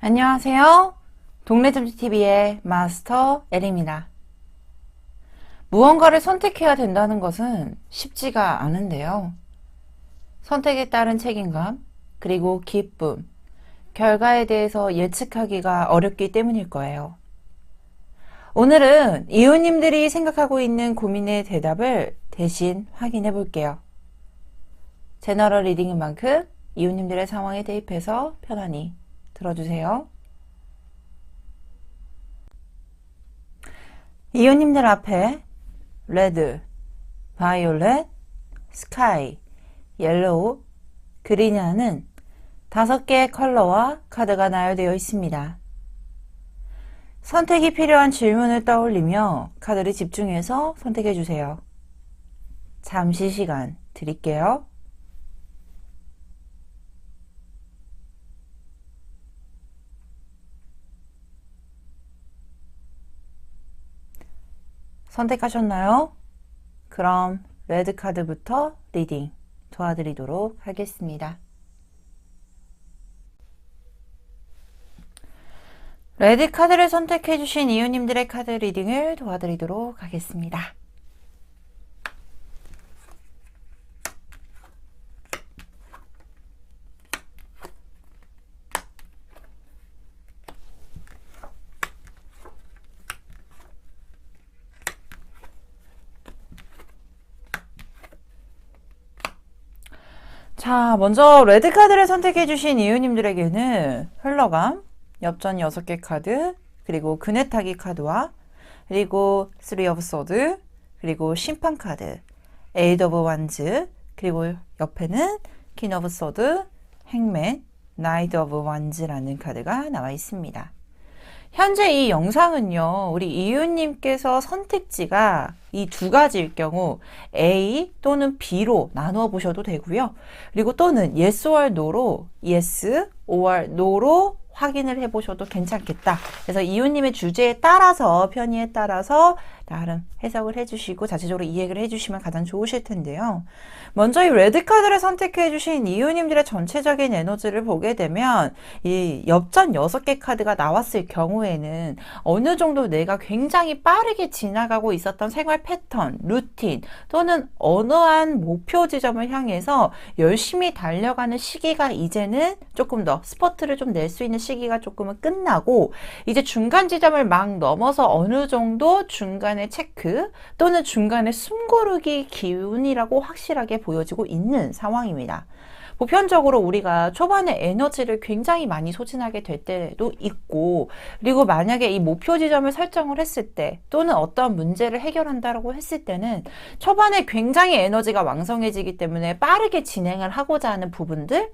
안녕하세요. 동네점집TV의 마스터 엘입니다. 무언가를 선택해야 된다는 것은 쉽지가 않은데요. 선택에 따른 책임감, 그리고 기쁨, 결과에 대해서 예측하기가 어렵기 때문일 거예요. 오늘은 이웃님들이 생각하고 있는 고민의 대답을 대신 확인해 볼게요. 제너럴 리딩인 만큼 이웃님들의 상황에 대입해서 편안히 들어주세요. 이웃님들 앞에 레드, 바이올렛, 스카이, 옐로우, 그린이 하는 5개의 컬러와 카드가 나열되어 있습니다. 선택이 필요한 질문을 떠올리며 카드를 집중해서 선택해 주세요. 잠시 시간 드릴게요. 선택하셨나요? 그럼 레드 카드부터 리딩 도와드리도록 하겠습니다. 레드 카드를 선택해 주신 이웃님들의 카드 리딩을 도와드리도록 하겠습니다. 자, 먼저 레드 카드를 선택해 주신 이웃님들에게는 흘러감, 엽전 6개 카드, 그리고 그네 타기 카드와 그리고 3 of Swords, 그리고 심판 카드, 8 of Wands, 그리고 옆에는 King of Swords, 행맨, Knight of Wands라는 카드가 나와 있습니다. 현재 이 영상은요, 우리 이웃님께서 선택지가 이 두 가지일 경우 A 또는 B로 나누어 보셔도 되고요. 그리고 또는 Yes or No로 Yes or No로 확인을 해보셔도 괜찮겠다. 그래서 이웃님의 주제에 따라서, 편의에 따라서 나름 해석을 해주시고 자체적으로 이해를 해주시면 가장 좋으실 텐데요. 먼저 이 레드 카드를 선택해 주신 이웃님들의 전체적인 에너지를 보게 되면 이 엽전 6개 카드가 나왔을 경우에는 어느 정도 내가 굉장히 빠르게 지나가고 있었던 생활 패턴, 루틴 또는 어떠한 목표 지점을 향해서 열심히 달려가는 시기가 이제는 조금 더 스퍼트를 좀 낼 수 있는 시기가 조금은 끝나고 이제 중간 지점을 막 넘어서 어느 정도 중간에 체크 또는 중간에 숨고르기 기운이라고 확실하게 보여지고 있는 상황입니다. 보편적으로 우리가 초반에 에너지를 굉장히 많이 소진하게 될 때도 있고, 그리고 만약에 이 목표 지점을 설정을 했을 때 또는 어떤 문제를 해결한다고 했을 때는 초반에 굉장히 에너지가 왕성해지기 때문에 빠르게 진행을 하고자 하는 부분들,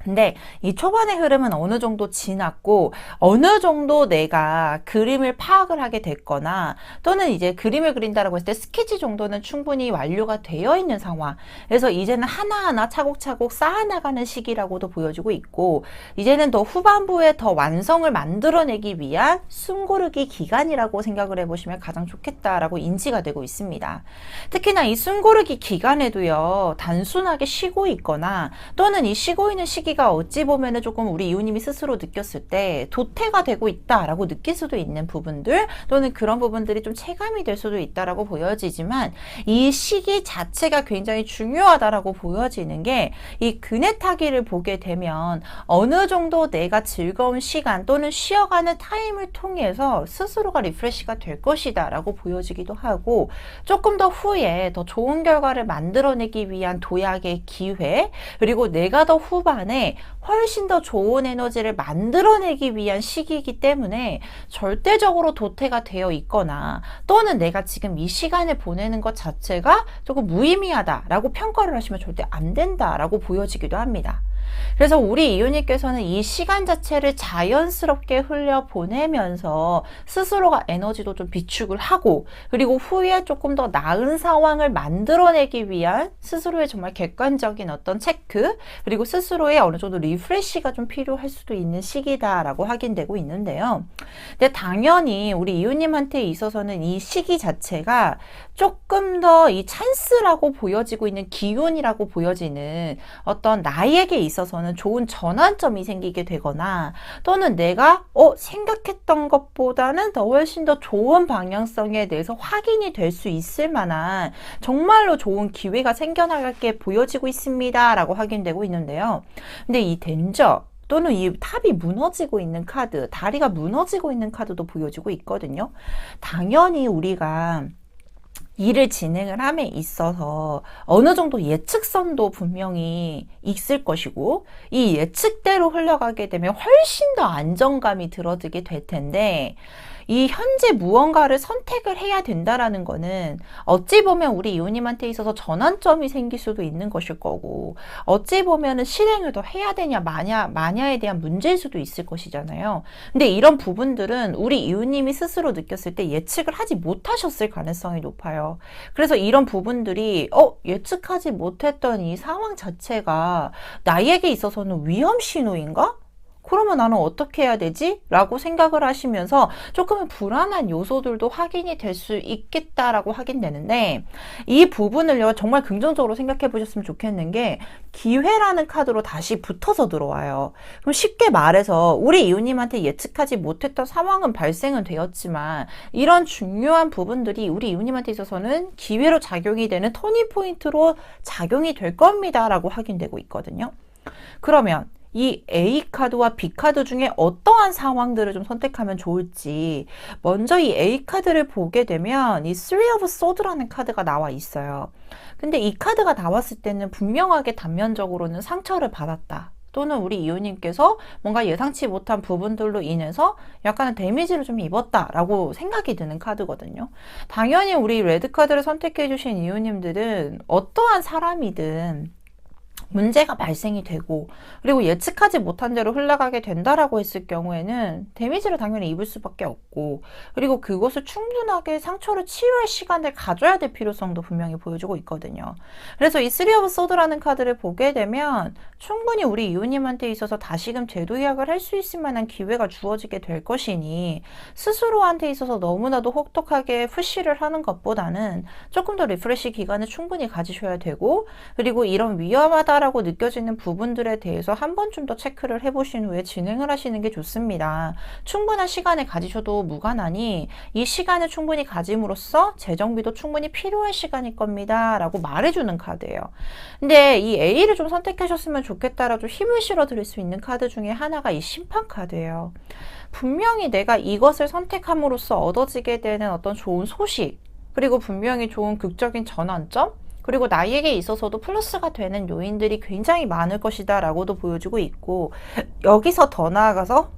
근데 이 초반의 흐름은 어느 정도 지났고 어느 정도 내가 그림을 파악을 하게 됐거나 또는 이제 그림을 그린다라고 했을 때 스케치 정도는 충분히 완료가 되어 있는 상황. 그래서 이제는 하나하나 차곡차곡 쌓아나가는 시기라고도 보여지고 있고 이제는 더 후반부에 더 완성을 만들어내기 위한 숨고르기 기간이라고 생각을 해보시면 가장 좋겠다라고 인지가 되고 있습니다. 특히나 이 숨고르기 기간에도요, 단순하게 쉬고 있거나 또는 이 쉬고 있는 시기가 어찌 보면은 조금 우리 이웃님이 스스로 느꼈을 때 도태가 되고 있다라고 느낄 수도 있는 부분들 또는 그런 부분들이 좀 체감이 될 수도 있다라고 보여지지만 이 시기 자체가 굉장히 중요하다라고 보여지는 게 이 그네 타기를 보게 되면 어느 정도 내가 즐거운 시간 또는 쉬어가는 타임을 통해서 스스로가 리프레시가 될 것이다 라고 보여지기도 하고 조금 더 후에 더 좋은 결과를 만들어내기 위한 도약의 기회 그리고 내가 더 후반에 훨씬 더 좋은 에너지를 만들어내기 위한 시기이기 때문에 절대적으로 도태가 되어 있거나 또는 내가 지금 이 시간을 보내는 것 자체가 조금 무의미하다라고 평가를 하시면 절대 안 된다라고 보여지기도 합니다. 그래서 우리 이웃님께서는 이 시간 자체를 자연스럽게 흘려보내면서 스스로가 에너지도 좀 비축을 하고 그리고 후에 조금 더 나은 상황을 만들어내기 위한 스스로의 정말 객관적인 어떤 체크 그리고 스스로의 어느 정도 리프레시가 좀 필요할 수도 있는 시기다라고 확인되고 있는데요. 근데 당연히 우리 이웃님한테 있어서는 이 시기 자체가 조금 더 이 찬스라고 보여지고 있는 기운이라고 보여지는 어떤 나에게 있어서는 좋은 전환점이 생기게 되거나 또는 내가 생각했던 것보다는 더 훨씬 더 좋은 방향성에 대해서 확인이 될 수 있을 만한 정말로 좋은 기회가 생겨나게 보여지고 있습니다 라고 확인되고 있는데요. 근데 이 덴저 또는 이 탑이 무너지고 있는 카드, 다리가 무너지고 있는 카드도 보여지고 있거든요. 당연히 우리가 일을 진행을 함에 있어서 어느 정도 예측선도 분명히 있을 것이고 이 예측대로 흘러가게 되면 훨씬 더 안정감이 들어지게 될 텐데 이 현재 무언가를 선택을 해야 된다라는 거는 어찌 보면 우리 이웃님한테 있어서 전환점이 생길 수도 있는 것일 거고 어찌 보면은 실행을 더 해야 되냐 마냐에 대한 문제일 수도 있을 것이잖아요. 근데 이런 부분들은 우리 이웃님이 스스로 느꼈을 때 예측을 하지 못하셨을 가능성이 높아요. 그래서 이런 부분들이 예측하지 못했던 이 상황 자체가 나에게 있어서는 위험 신호인가? 그러면 나는 어떻게 해야 되지? 라고 생각을 하시면서 조금은 불안한 요소들도 확인이 될 수 있겠다라고 확인되는데 이 부분을요 정말 긍정적으로 생각해 보셨으면 좋겠는 게 기회라는 카드로 다시 붙어서 들어와요. 그럼 쉽게 말해서 우리 이웃님한테 예측하지 못했던 상황은 발생은 되었지만 이런 중요한 부분들이 우리 이웃님한테 있어서는 기회로 작용이 되는 터닝 포인트로 작용이 될 겁니다 라고 확인되고 있거든요. 그러면 이 A카드와 B카드 중에 어떠한 상황들을 좀 선택하면 좋을지 먼저 이 A카드를 보게 되면 이 Three of Swords라는 카드가 나와 있어요. 근데 이 카드가 나왔을 때는 분명하게 단면적으로는 상처를 받았다. 또는 우리 이웃님께서 뭔가 예상치 못한 부분들로 인해서 약간의 데미지를 좀 입었다라고 생각이 드는 카드거든요. 당연히 우리 레드카드를 선택해 주신 이웃님들은 어떠한 사람이든 문제가 발생이 되고 그리고 예측하지 못한 대로 흘러가게 된다라고 했을 경우에는 데미지를 당연히 입을 수밖에 없고 그리고 그것을 충분하게 상처를 치유할 시간을 가져야 될 필요성도 분명히 보여주고 있거든요. 그래서 이 Three of Swords라는 카드를 보게 되면 충분히 우리 이웃님한테 있어서 다시금 재도약을 할 수 있을 만한 기회가 주어지게 될 것이니 스스로한테 있어서 너무나도 혹독하게 푸시를 하는 것보다는 조금 더 리프레시 기간을 충분히 가지셔야 되고 그리고 이런 위험하다 라고 느껴지는 부분들에 대해서 한 번쯤 더 체크를 해보신 후에 진행을 하시는 게 좋습니다. 충분한 시간을 가지셔도 무관하니 이 시간을 충분히 가짐으로써 재정비도 충분히 필요한 시간일 겁니다 라고 말해주는 카드예요. 근데 이 A를 좀 선택하셨으면 좋겠다라고 힘을 실어 드릴 수 있는 카드 중에 하나가 이 심판 카드예요. 분명히 내가 이것을 선택함으로써 얻어지게 되는 어떤 좋은 소식 그리고 분명히 좋은 극적인 전환점 그리고 나에게 있어서도 플러스가 되는 요인들이 굉장히 많을 것이다 라고도 보여주고 있고 여기서 더 나아가서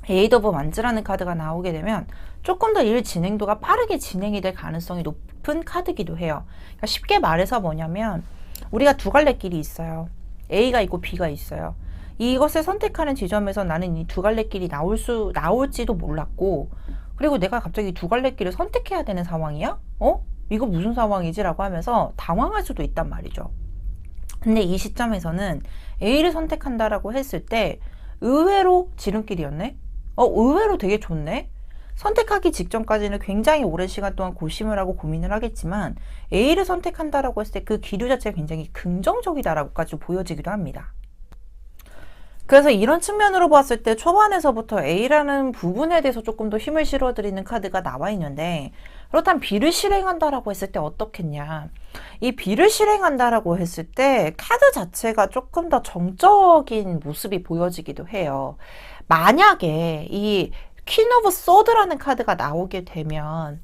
에이드 오브 완즈라는 카드가 나오게 되면 조금 더 일 진행도가 빠르게 진행이 될 가능성이 높은 카드기도 해요. 그러니까 쉽게 말해서 뭐냐면 우리가 두 갈래 길이 있어요. A가 있고 B가 있어요. 이것을 선택하는 지점에서 나는 이 두 갈래 길이 나올지도 몰랐고 그리고 내가 갑자기 두 갈래 길을 선택해야 되는 상황이야? 이거 무슨 상황이지? 라고 하면서 당황할 수도 있단 말이죠. 근데 이 시점에서는 A를 선택한다라고 했을 때 의외로 지름길이었네? 의외로 되게 좋네? 선택하기 직전까지는 굉장히 오랜 시간 동안 고심을 하고 고민을 하겠지만 A를 선택한다라고 했을 때 그 기류 자체가 굉장히 긍정적이다라고까지 보여지기도 합니다. 그래서 이런 측면으로 봤을 때 초반에서부터 A라는 부분에 대해서 조금 더 힘을 실어드리는 카드가 나와 있는데 그렇다면 B를 실행한다라고 했을 때 어떻겠냐. 이 B를 실행한다라고 했을 때 카드 자체가 조금 더 정적인 모습이 보여지기도 해요. 만약에 이 퀸 오브 소드라는 카드가 나오게 되면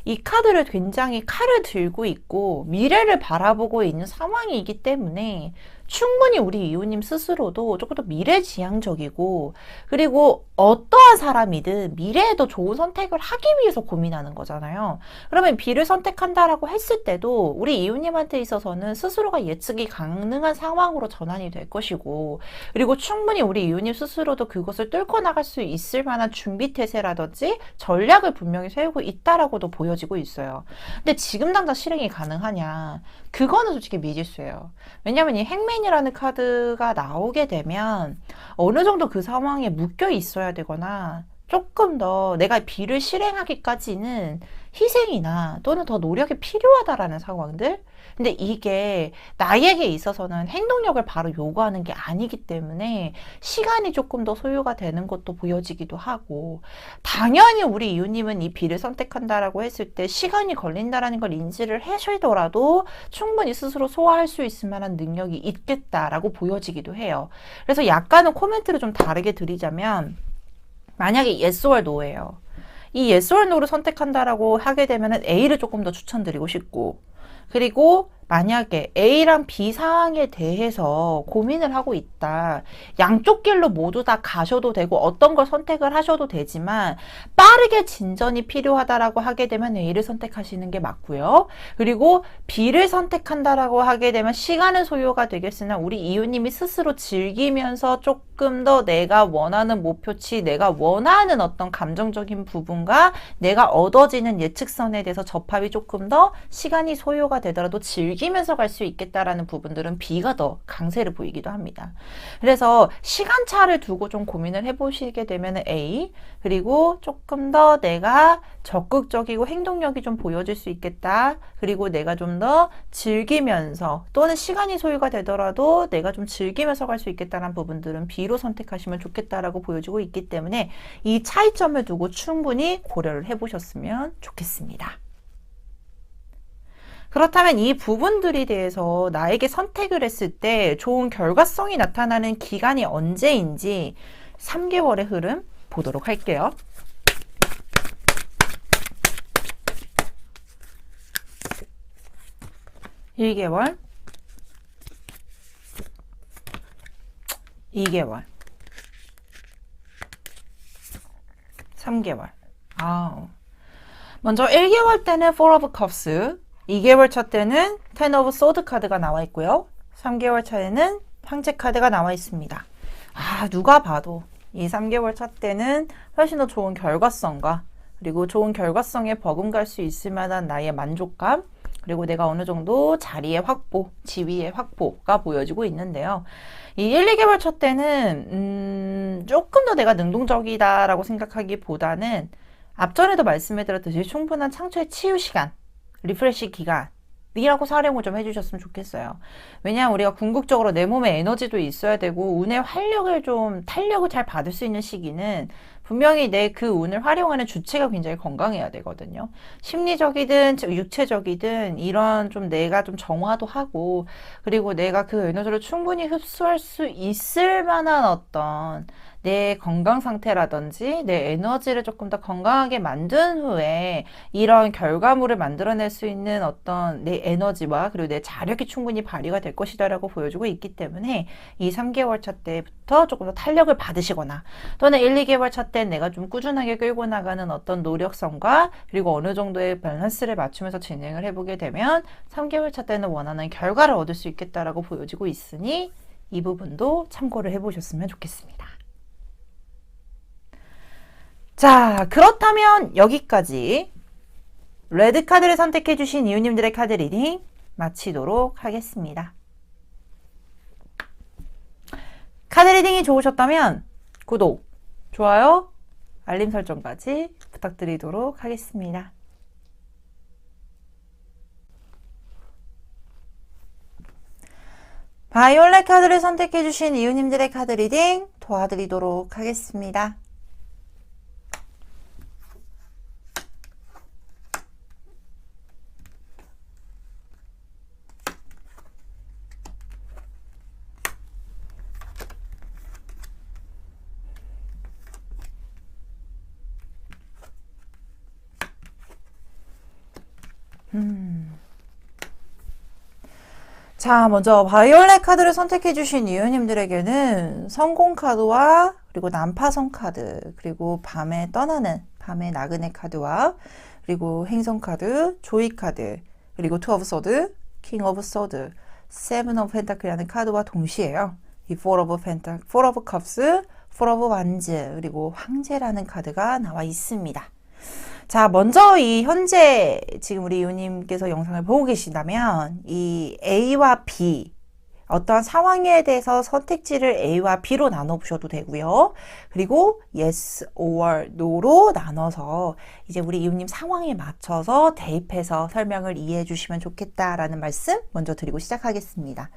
이 카드를 굉장히 칼을 들고 있고 미래를 바라보고 있는 상황이기 때문에 충분히 우리 이웃님 스스로도 조금 더 미래지향적이고 그리고 어떠한 사람이든 미래에 더 좋은 선택을 하기 위해서 고민하는 거잖아요. 그러면 B를 선택한다라고 했을 때도 우리 이웃님한테 있어서는 스스로가 예측이 가능한 상황으로 전환이 될 것이고 그리고 충분히 우리 이웃님 스스로도 그것을 뚫고 나갈 수 있을 만한 준비태세라든지 전략을 분명히 세우고 있다라고도 보여지고 있어요. 근데 지금 당장 실행이 가능하냐? 그거는 솔직히 미지수예요. 왜냐면 이 행맨이라는 카드가 나오게 되면 어느 정도 그 상황에 묶여 있어야 되거나 조금 더 내가 B를 실행하기까지는 희생이나 또는 더 노력이 필요하다라는 상황들. 근데 이게 나에게 있어서는 행동력을 바로 요구하는 게 아니기 때문에 시간이 조금 더 소요가 되는 것도 보여지기도 하고, 당연히 우리 이웃님은 이 B를 선택한다라고 했을 때 시간이 걸린다라는 걸 인지를 하시더라도 충분히 스스로 소화할 수 있을 만한 능력이 있겠다라고 보여지기도 해요. 그래서 약간은 코멘트를 좀 다르게 드리자면, 만약에 yes or no예요. 이 yes or no를 선택한다라고 하게 되면 A를 조금 더 추천드리고 싶고, 그리고 만약에 A랑 B 상황에 대해서 고민을 하고 있다. 양쪽 길로 모두 다 가셔도 되고 어떤 걸 선택을 하셔도 되지만 빠르게 진전이 필요하다라고 하게 되면 A를 선택하시는 게 맞고요. 그리고 B를 선택한다라고 하게 되면 시간은 소요가 되겠으나 우리 이웃님이 스스로 즐기면서 조금 더 내가 원하는 목표치, 내가 원하는 어떤 감정적인 부분과 내가 얻어지는 예측선에 대해서 접합이 조금 더 시간이 소요가 되더라도 즐기면서 갈 수 있겠다라는 부분들은 B가 더 강세를 보이기도 합니다. 그래서 시간차를 두고 좀 고민을 해보시게 되면 A, 그리고 조금 더 내가 적극적이고 행동력이 좀 보여질 수 있겠다. 그리고 내가 좀 더 즐기면서 또는 시간이 소요가 되더라도 내가 좀 즐기면서 갈 수 있겠다는 부분들은 B로 선택하시면 좋겠다라고 보여지고 있기 때문에 이 차이점을 두고 충분히 고려를 해보셨으면 좋겠습니다. 그렇다면 이 부분들에 대해서 나에게 선택을 했을 때 좋은 결과성이 나타나는 기간이 언제인지 3개월의 흐름 보도록 할게요. (1개월) (2개월) (3개월) 먼저 1개월 때는 Four of Cups, 2개월 차 때는 Ten of Swords 카드가 나와 있고요. 3개월 차에는 황제 카드가 나와 있습니다. 누가 봐도 이 3개월 차 때는 훨씬 더 좋은 결과성과 그리고 좋은 결과성에 버금갈 수 있을 만한 나의 만족감, 그리고 내가 어느 정도 자리의 확보, 지위의 확보가 보여지고 있는데요. 이 1, 2개월 차 때는 조금 더 내가 능동적이다라고 생각하기보다는 앞전에도 말씀해드렸듯이 충분한 창조의 치유 시간, 리프레시 기간이라고 활용을 좀 해주셨으면 좋겠어요. 왜냐하면 우리가 궁극적으로 내 몸에 에너지도 있어야 되고 운의 활력을 좀 탄력을 잘 받을 수 있는 시기는 분명히 내 그 운을 활용하는 주체가 굉장히 건강해야 되거든요. 심리적이든 육체적이든 이런 좀 내가 좀 정화도 하고, 그리고 내가 그 에너지를 충분히 흡수할 수 있을 만한 어떤 내 건강 상태라든지 내 에너지를 조금 더 건강하게 만든 후에 이런 결과물을 만들어낼 수 있는 어떤 내 에너지와 그리고 내 자력이 충분히 발휘가 될 것이다 라고 보여주고 있기 때문에 이 3개월 차 때부터 조금 더 탄력을 받으시거나 또는 1, 2개월 차 때 내가 좀 꾸준하게 끌고 나가는 어떤 노력성과 그리고 어느 정도의 밸런스를 맞추면서 진행을 해보게 되면 3개월 차 때는 원하는 결과를 얻을 수 있겠다라고 보여지고 있으니 이 부분도 참고를 해보셨으면 좋겠습니다. 자, 그렇다면 여기까지 레드 카드를 선택해 주신 이웃님들의 카드 리딩 마치도록 하겠습니다. 카드 리딩이 좋으셨다면 구독, 좋아요, 알림 설정까지 부탁드리도록 하겠습니다. 바이올렛 카드를 선택해 주신 이웃님들의 카드 리딩 도와드리도록 하겠습니다. 자, 먼저 바이올렛 카드를 선택해 주신 이웃님들에게는 성공 카드와 그리고 난파선 카드, 그리고 밤에 떠나는 밤의 나그네 카드와 그리고 행성 카드, 조이 카드, 그리고 투 오브 소드, 킹 오브 소드, 세븐 오브 펜타클이라는 카드와 동시에요. 이 포 오브 컵스, 포 오브 완즈, 그리고 황제라는 카드가 나와 있습니다. 자, 먼저 이 현재 지금 우리 이웃님께서 영상을 보고 계시다면 이 A와 B, 어떠한 상황에 대해서 선택지를 A와 B로 나눠보셔도 되고요. 그리고 yes or no로 나눠서 이제 우리 이웃님 상황에 맞춰서 대입해서 설명을 이해해 주시면 좋겠다라는 말씀 먼저 드리고 시작하겠습니다.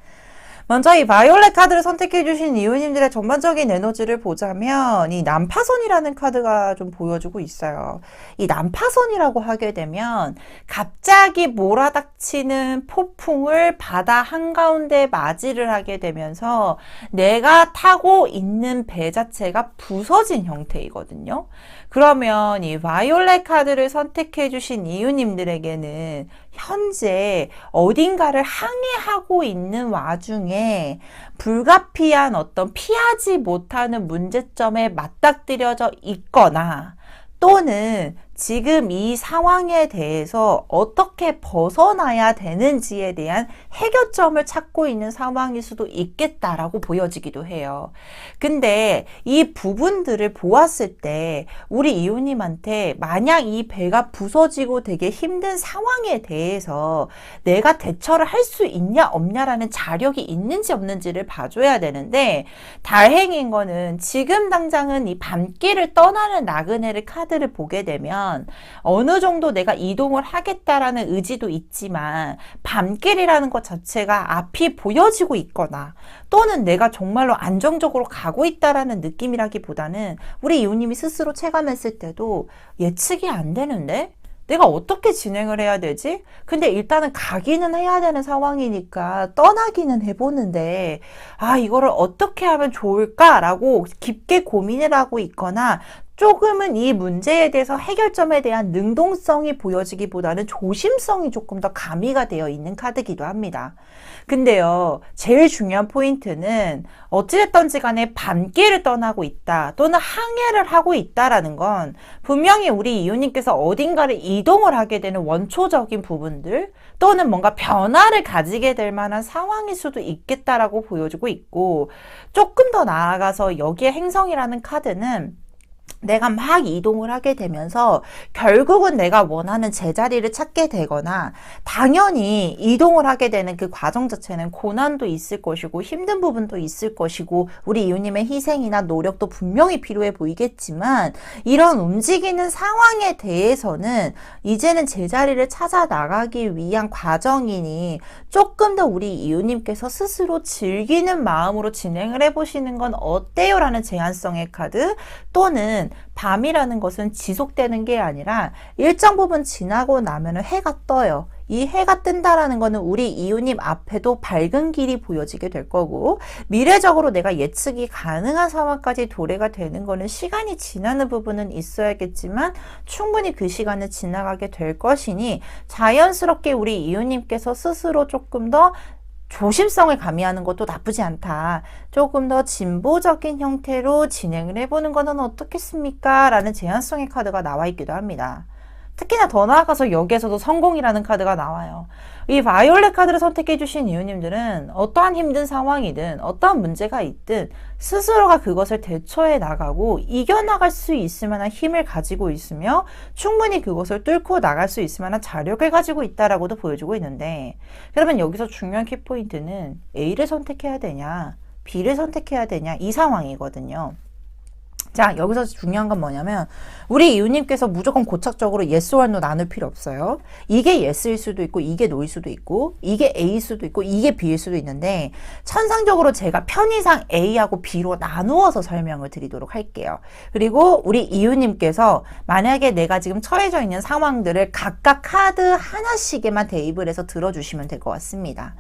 먼저 이 바이올렛 카드를 선택해 주신 이웃님들의 전반적인 에너지를 보자면 이 난파선이라는 카드가 좀 보여주고 있어요. 이 난파선이라고 하게 되면 갑자기 몰아닥치는 폭풍을 바다 한가운데 맞이를 하게 되면서 내가 타고 있는 배 자체가 부서진 형태이거든요. 그러면 이 바이올렛 카드를 선택해 주신 이웃님들에게는 현재 어딘가를 항해하고 있는 와중에 불가피한 어떤 피하지 못하는 문제점에 맞닥뜨려져 있거나 또는 지금 이 상황에 대해서 어떻게 벗어나야 되는지에 대한 해결점을 찾고 있는 상황일 수도 있겠다라고 보여지기도 해요. 근데 이 부분들을 보았을 때 우리 이웃님한테 만약 이 배가 부서지고 되게 힘든 상황에 대해서 내가 대처를 할 수 있냐 없냐라는 자력이 있는지 없는지를 봐줘야 되는데 다행인 거는 지금 당장은 이 밤길을 떠나는 나그네를 카드를 보게 되면 어느 정도 내가 이동을 하겠다라는 의지도 있지만 밤길이라는 것 자체가 앞이 보여지고 있거나 또는 내가 정말로 안정적으로 가고 있다라는 느낌이라기보다는 우리 이웃님이 스스로 체감했을 때도 예측이 안 되는데? 내가 어떻게 진행을 해야 되지? 근데 일단은 가기는 해야 되는 상황이니까 떠나기는 해보는데 이거를 어떻게 하면 좋을까라고 깊게 고민을 하고 있거나 조금은 이 문제에 대해서 해결점에 대한 능동성이 보여지기보다는 조심성이 조금 더 가미가 되어 있는 카드이기도 합니다. 근데요, 제일 중요한 포인트는 어찌됐던지 간에 밤길을 떠나고 있다 또는 항해를 하고 있다라는 건 분명히 우리 이웃님께서 어딘가를 이동을 하게 되는 원초적인 부분들 또는 뭔가 변화를 가지게 될 만한 상황일 수도 있겠다라고 보여주고 있고 조금 더 나아가서 여기에 행성이라는 카드는 내가 막 이동을 하게 되면서 결국은 내가 원하는 제자리를 찾게 되거나 당연히 이동을 하게 되는 그 과정 자체는 고난도 있을 것이고 힘든 부분도 있을 것이고 우리 이웃님의 희생이나 노력도 분명히 필요해 보이겠지만 이런 움직이는 상황에 대해서는 이제는 제자리를 찾아 나가기 위한 과정이니 조금 더 우리 이웃님께서 스스로 즐기는 마음으로 진행을 해보시는 건 어때요? 라는 제안성의 카드 또는 밤이라는 것은 지속되는 게 아니라 일정 부분 지나고 나면은 해가 떠요. 이 해가 뜬다라는 거는 우리 이웃님 앞에도 밝은 길이 보여지게 될 거고 미래적으로 내가 예측이 가능한 상황까지 도래가 되는 거는 시간이 지나는 부분은 있어야겠지만 충분히 그 시간을 지나가게 될 것이니 자연스럽게 우리 이웃님께서 스스로 조금 더 조심성을 가미하는 것도 나쁘지 않다. 조금 더 진보적인 형태로 진행을 해보는 것은 어떻겠습니까? 라는 제안성의 카드가 나와 있기도 합니다. 특히나 더 나아가서 여기에서도 성공이라는 카드가 나와요. 이 바이올렛 카드를 선택해 주신 이웃님들은 어떠한 힘든 상황이든 어떠한 문제가 있든 스스로가 그것을 대처해 나가고 이겨나갈 수 있을 만한 힘을 가지고 있으며 충분히 그것을 뚫고 나갈 수 있을 만한 자력을 가지고 있다라고도 보여주고 있는데 그러면 여기서 중요한 키포인트는 A를 선택해야 되냐 B를 선택해야 되냐 이 상황이거든요. 자, 여기서 중요한 건 뭐냐면 우리 이웃님께서 무조건 고착적으로 yes or no 나눌 필요 없어요. 이게 yes일 수도 있고 이게 no일 수도 있고 이게 A일 수도 있고 이게 B일 수도 있는데 천상적으로 제가 편의상 A하고 B로 나누어서 설명을 드리도록 할게요. 그리고 우리 이웃님께서 만약에 내가 지금 처해져 있는 상황들을 각각 카드 하나씩에만 대입을 해서 들어주시면 될 것 같습니다.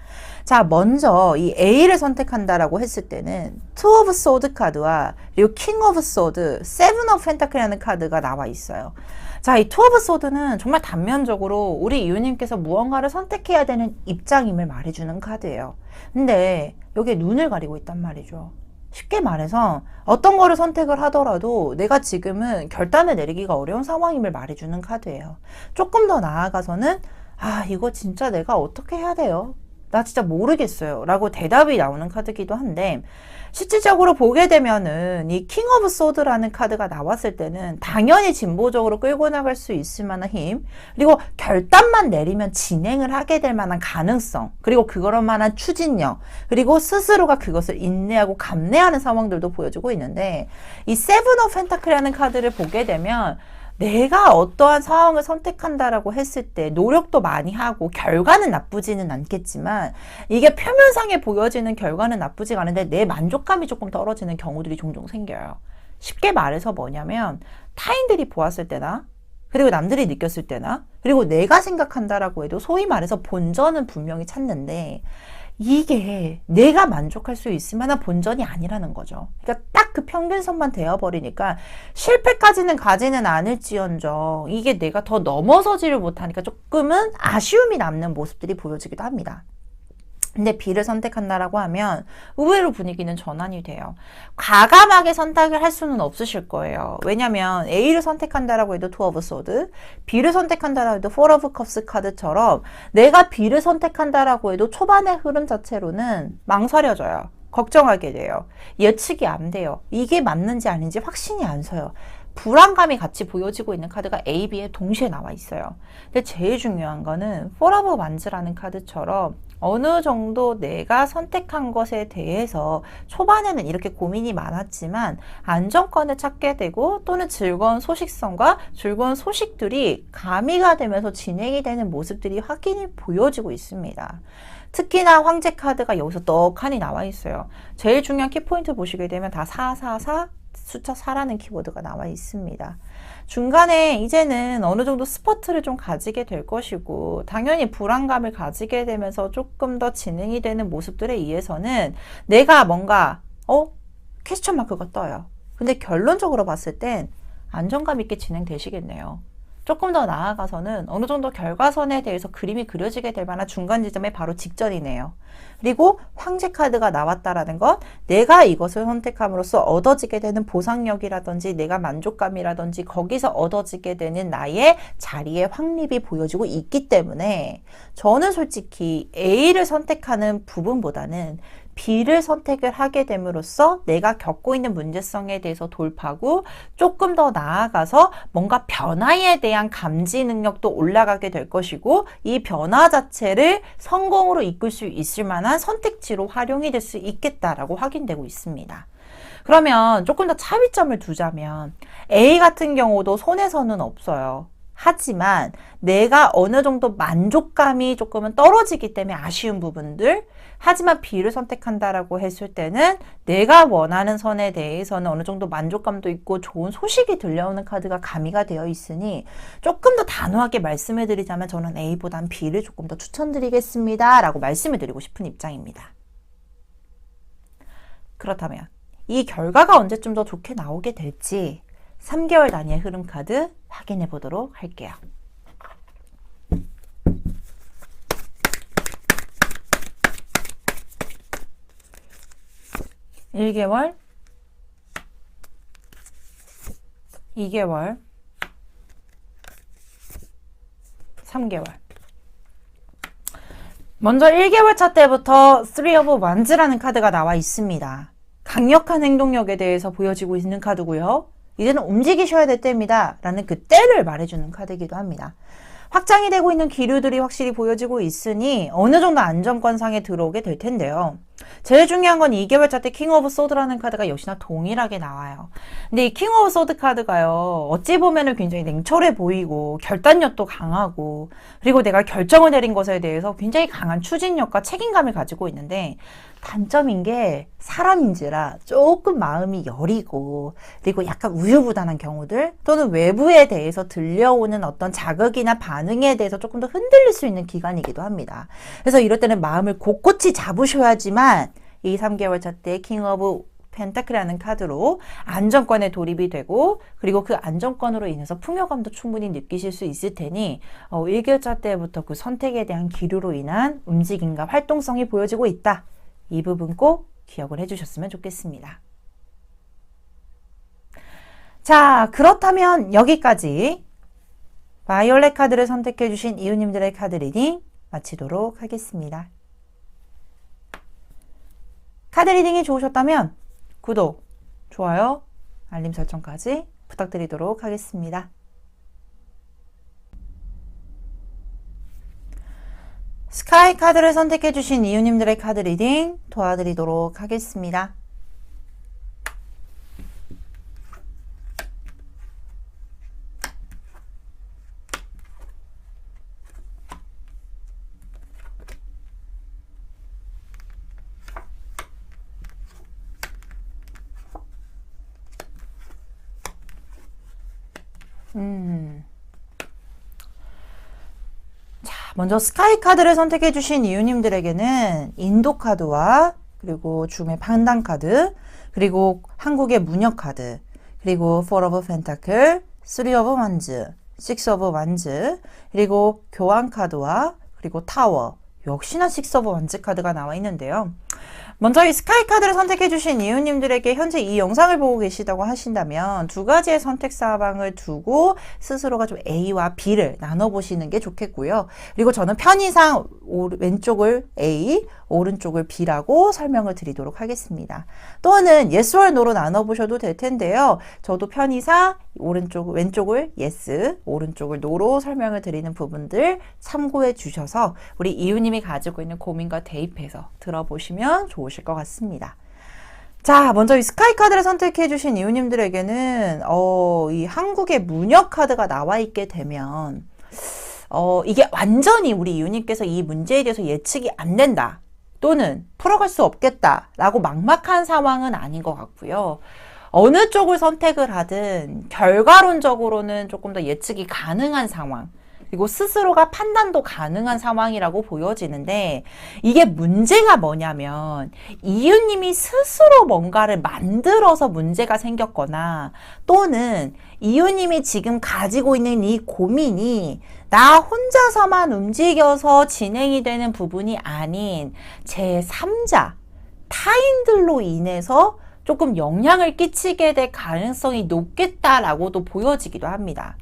자, 먼저 이 A를 선택한다라고 했을 때는 Two of Swords 카드와 그리고 King of Swords, Seven of Pentacle이라는 카드가 나와 있어요. 자, 이 Two of Swords는 정말 단면적으로 우리 이웃님께서 무언가를 선택해야 되는 입장임을 말해주는 카드예요. 근데 여기에 눈을 가리고 있단 말이죠. 쉽게 말해서 어떤 거를 선택을 하더라도 내가 지금은 결단을 내리기가 어려운 상황임을 말해주는 카드예요. 조금 더 나아가서는 이거 진짜 내가 어떻게 해야 돼요? 나 진짜 모르겠어요. 라고 대답이 나오는 카드기도 한데, 실질적으로 보게 되면은 이 킹 오브 소드라는 카드가 나왔을 때는 당연히 진보적으로 끌고 나갈 수 있을 만한 힘, 그리고 결단만 내리면 진행을 하게 될 만한 가능성, 그리고 그럴 만한 추진력, 그리고 스스로가 그것을 인내하고 감내하는 상황들도 보여주고 있는데, 이 세븐 오브 펜타클이라는 카드를 보게 되면 내가 어떠한 상황을 선택한다라고 했을 때 노력도 많이 하고 결과는 나쁘지는 않겠지만, 이게 표면상에 보여지는 결과는 나쁘지가 않은데 내 만족감이 조금 떨어지는 경우들이 종종 생겨요. 쉽게 말해서 뭐냐면, 타인들이 보았을 때나 그리고 남들이 느꼈을 때나 그리고 내가 생각한다라고 해도 소위 말해서 본전은 분명히 찾는데, 이게 내가 만족할 수 있을 만한 본전이 아니라는 거죠. 그러니까 딱 그 평균선만 되어버리니까 실패까지는 가지는 않을지언정 이게 내가 더 넘어서지를 못하니까 조금은 아쉬움이 남는 모습들이 보여지기도 합니다. 근데 B를 선택한다라고 하면 의외로 분위기는 전환이 돼요. 과감하게 선택을 할 수는 없으실 거예요. 왜냐면 A를 선택한다라고 해도 투 오브 소드, B를 선택한다라고 해도 포 오브 컵스 카드처럼 내가 B를 선택한다라고 해도 초반의 흐름 자체로는 망설여져요. 걱정하게 돼요. 예측이 안 돼요. 이게 맞는지 아닌지 확신이 안 서요. 불안감이 같이 보여지고 있는 카드가 A, B에 동시에 나와 있어요. 근데 제일 중요한 거는 포 오브 완즈라는 카드처럼 어느 정도 내가 선택한 것에 대해서 초반에는 이렇게 고민이 많았지만 안정권을 찾게 되고 또는 즐거운 소식성과 즐거운 소식들이 가미가 되면서 진행이 되는 모습들이 확인이 보여지고 있습니다. 특히나 황제 카드가 여기서 떡하니 나와 있어요. 제일 중요한 키포인트 보시게 되면 다 444 숫자 4라는 키워드가 나와 있습니다. 중간에 이제는 어느 정도 스포트를 좀 가지게 될 것이고 당연히 불안감을 가지게 되면서 조금 더 진행이 되는 모습들에 의해서는 내가 뭔가 퀘스천 마크가 떠요. 근데 결론적으로 봤을 땐 안정감 있게 진행되시겠네요. 조금 더 나아가서는 어느 정도 결과선에 대해서 그림이 그려지게 될 만한 중간 지점의 바로 직전이네요. 그리고 황제 카드가 나왔다라는 것, 내가 이것을 선택함으로써 얻어지게 되는 보상력이라든지 내가 만족감이라든지 거기서 얻어지게 되는 나의 자리의 확립이 보여지고 있기 때문에 저는 솔직히 A를 선택하는 부분보다는 B를 선택을 하게 됨으로써 내가 겪고 있는 문제성에 대해서 돌파하고 조금 더 나아가서 뭔가 변화에 대한 감지 능력도 올라가게 될 것이고 이 변화 자체를 성공으로 이끌 수 있을 만한 선택지로 활용이 될 수 있겠다라고 확인되고 있습니다. 그러면 조금 더 차이점을 두자면 A 같은 경우도 손해서는 없어요. 하지만 내가 어느 정도 만족감이 조금은 떨어지기 때문에 아쉬운 부분들, 하지만 B를 선택한다라고 했을 때는 내가 원하는 선에 대해서는 어느 정도 만족감도 있고 좋은 소식이 들려오는 카드가 가미가 되어 있으니 조금 더 단호하게 말씀을 드리자면 저는 A보단 B를 조금 더 추천드리겠습니다 라고 말씀을 드리고 싶은 입장입니다. 그렇다면 이 결과가 언제쯤 더 좋게 나오게 될지 3개월 단위의 흐름 카드 확인해 보도록 할게요. (1개월) (2개월) (3개월) 먼저 1개월 차 때부터 3 of Wands라는 카드가 나와 있습니다. 강력한 행동력에 대해서 보여지고 있는 카드고요. 이제는 움직이셔야 될 때입니다 라는 그 때를 말해주는 카드이기도 합니다. 확장이 되고 있는 기류들이 확실히 보여지고 있으니 어느 정도 안정권상에 들어오게 될 텐데요. 제일 중요한 건 2개월차 때 킹 오브 소드라는 카드가 역시나 동일하게 나와요. 근데 이 킹 오브 소드 카드가요, 어찌 보면은 굉장히 냉철해 보이고 결단력도 강하고 그리고 내가 결정을 내린 것에 대해서 굉장히 강한 추진력과 책임감을 가지고 있는데 단점인 게 사람인지라 조금 마음이 여리고 그리고 약간 우유부단한 경우들 또는 외부에 대해서 들려오는 어떤 자극이나 반응에 대해서 조금 더 흔들릴 수 있는 기간이기도 합니다. 그래서 이럴 때는 마음을 곳곳이 잡으셔야지만 이 3개월 차 때 킹 오브 펜타클이라는 카드로 안정권에 돌입이 되고 그리고 그 안정권으로 인해서 풍요감도 충분히 느끼실 수 있을 테니 1개월차 때부터 그 선택에 대한 기류로 인한 움직임과 활동성이 보여지고 있다. 이 부분 꼭 기억을 해주셨으면 좋겠습니다. 자, 그렇다면 여기까지 바이올렛 카드를 선택해주신 이웃님들의 카드 리딩 마치도록 하겠습니다. 카드 리딩이 좋으셨다면 구독, 좋아요, 알림 설정까지 부탁드리도록 하겠습니다. 스카이 카드를 선택해주신 이유님들의 카드 리딩 도와드리도록 하겠습니다. 자, 먼저 스카이 카드를 선택해주신 이유님들에게는 인도 카드와 그리고 줌의 판단 카드, 그리고 한국의 무력 카드, 그리고 4 of Pentacle, 3 of Wands, 6 of Wands, 그리고 교환 카드와 그리고 타워, 역시나 6 of Wands 카드가 나와 있는데요. 먼저 이 스카이 카드를 선택해주신 이유님들에게 현재 이 영상을 보고 계시다고 하신다면 두 가지의 선택 사방을 두고 스스로가 좀 A와 B를 나눠보시는 게 좋겠고요. 그리고 저는 편의상 왼쪽을 A, 오른쪽을 B라고 설명을 드리도록 하겠습니다. 또는 Yes or No로 나눠보셔도 될 텐데요. 저도 편의상 왼쪽을 Yes, 오른쪽을 No로 설명을 드리는 부분들 참고해 주셔서 우리 이유님이 가지고 있는 고민과 대입해서 들어보시면 좋으실 것 같습니다. 자, 먼저 이 스카이 카드를 선택해 주신 이유님들에게는 이 한국의 무력 카드가 나와 있게 되면 이게 완전히 우리 이유님께서 이 문제에 대해서 예측이 안 된다, 또는 풀어갈 수 없겠다 라고 막막한 상황은 아닌 것 같고요. 어느 쪽을 선택을 하든 결과론적으로는 조금 더 예측이 가능한 상황, 그리고 스스로가 판단도 가능한 상황이라고 보여지는데, 이게 문제가 뭐냐면 이유님이 스스로 뭔가를 만들어서 문제가 생겼거나, 또는 이유님이 지금 가지고 있는 이 고민이 나 혼자서만 움직여서 진행이 되는 부분이 아닌 제3자, 타인들로 인해서 조금 영향을 끼치게 될 가능성이 높겠다라고도 보여지기도 합니다.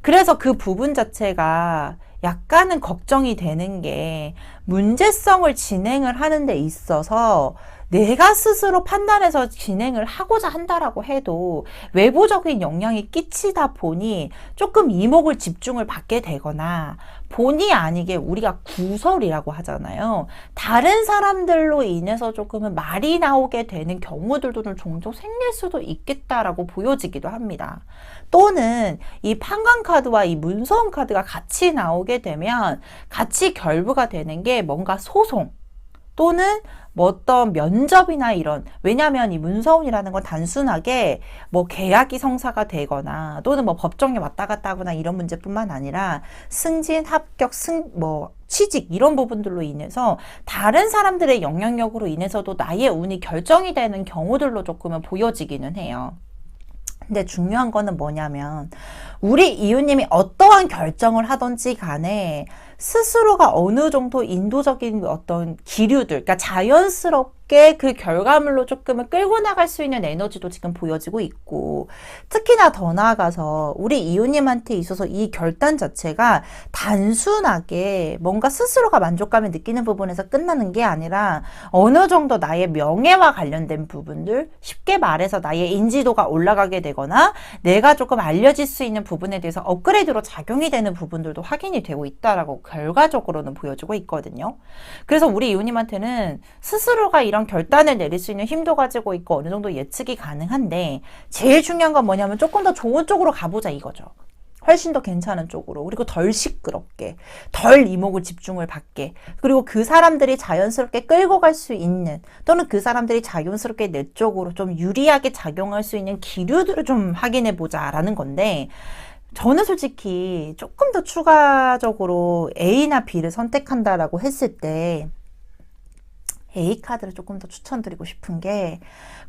그래서 그 부분 자체가 약간은 걱정이 되는 게, 문제성을 진행을 하는 데 있어서 내가 스스로 판단해서 진행을 하고자 한다라고 해도 외부적인 영향이 끼치다 보니 조금 이목을 집중을 받게 되거나, 본의 아니게 우리가 구설이라고 하잖아요. 다른 사람들로 인해서 조금은 말이 나오게 되는 경우들도 종종 생길 수도 있겠다라고 보여지기도 합니다. 또는 이 판관 카드와 이 문서운 카드가 같이 나오게 되면 같이 결부가 되는 게 뭔가 소송, 또는 뭐 어떤 면접이나 이런, 왜냐하면 이 문서운이라는 건 단순하게 뭐 계약이 성사가 되거나 또는 뭐 법정에 왔다 갔다 하거나 이런 문제뿐만 아니라 승진, 합격, 취직 이런 부분들로 인해서 다른 사람들의 영향력으로 인해서도 나의 운이 결정이 되는 경우들로 조금은 보여지기는 해요. 근데 중요한 거는 뭐냐면, 우리 이유님이 어떠한 결정을 하든지 간에 스스로가 어느 정도 인도적인 어떤 기류들, 그러니까 자연스럽게 그 결과물로 조금은 끌고 나갈 수 있는 에너지도 지금 보여지고 있고, 특히나 더 나아가서 우리 이유님한테 있어서 이 결단 자체가 단순하게 뭔가 스스로가 만족감을 느끼는 부분에서 끝나는 게 아니라 어느 정도 나의 명예와 관련된 부분들, 쉽게 말해서 나의 인지도가 올라가게 되거나 내가 조금 알려질 수 있는 부분에 대해서 업그레이드로 작용이 되는 부분들도 확인이 되고 있다라고 결과적으로는 보여주고 있거든요. 그래서 우리 이호님한테는 스스로가 이런 결단을 내릴 수 있는 힘도 가지고 있고 어느 정도 예측이 가능한데, 제일 중요한 건 뭐냐면 조금 더 좋은 쪽으로 가보자 이거죠. 훨씬 더 괜찮은 쪽으로, 그리고 덜 시끄럽게, 덜 이목을 집중을 받게, 그리고 그 사람들이 자연스럽게 끌고 갈 수 있는, 또는 그 사람들이 자연스럽게 내 쪽으로 좀 유리하게 작용할 수 있는 기류들을 좀 확인해 보자라는 건데, 저는 솔직히 조금 더 추가적으로 A나 B를 선택한다라고 했을 때 A 카드를 조금 더 추천드리고 싶은 게,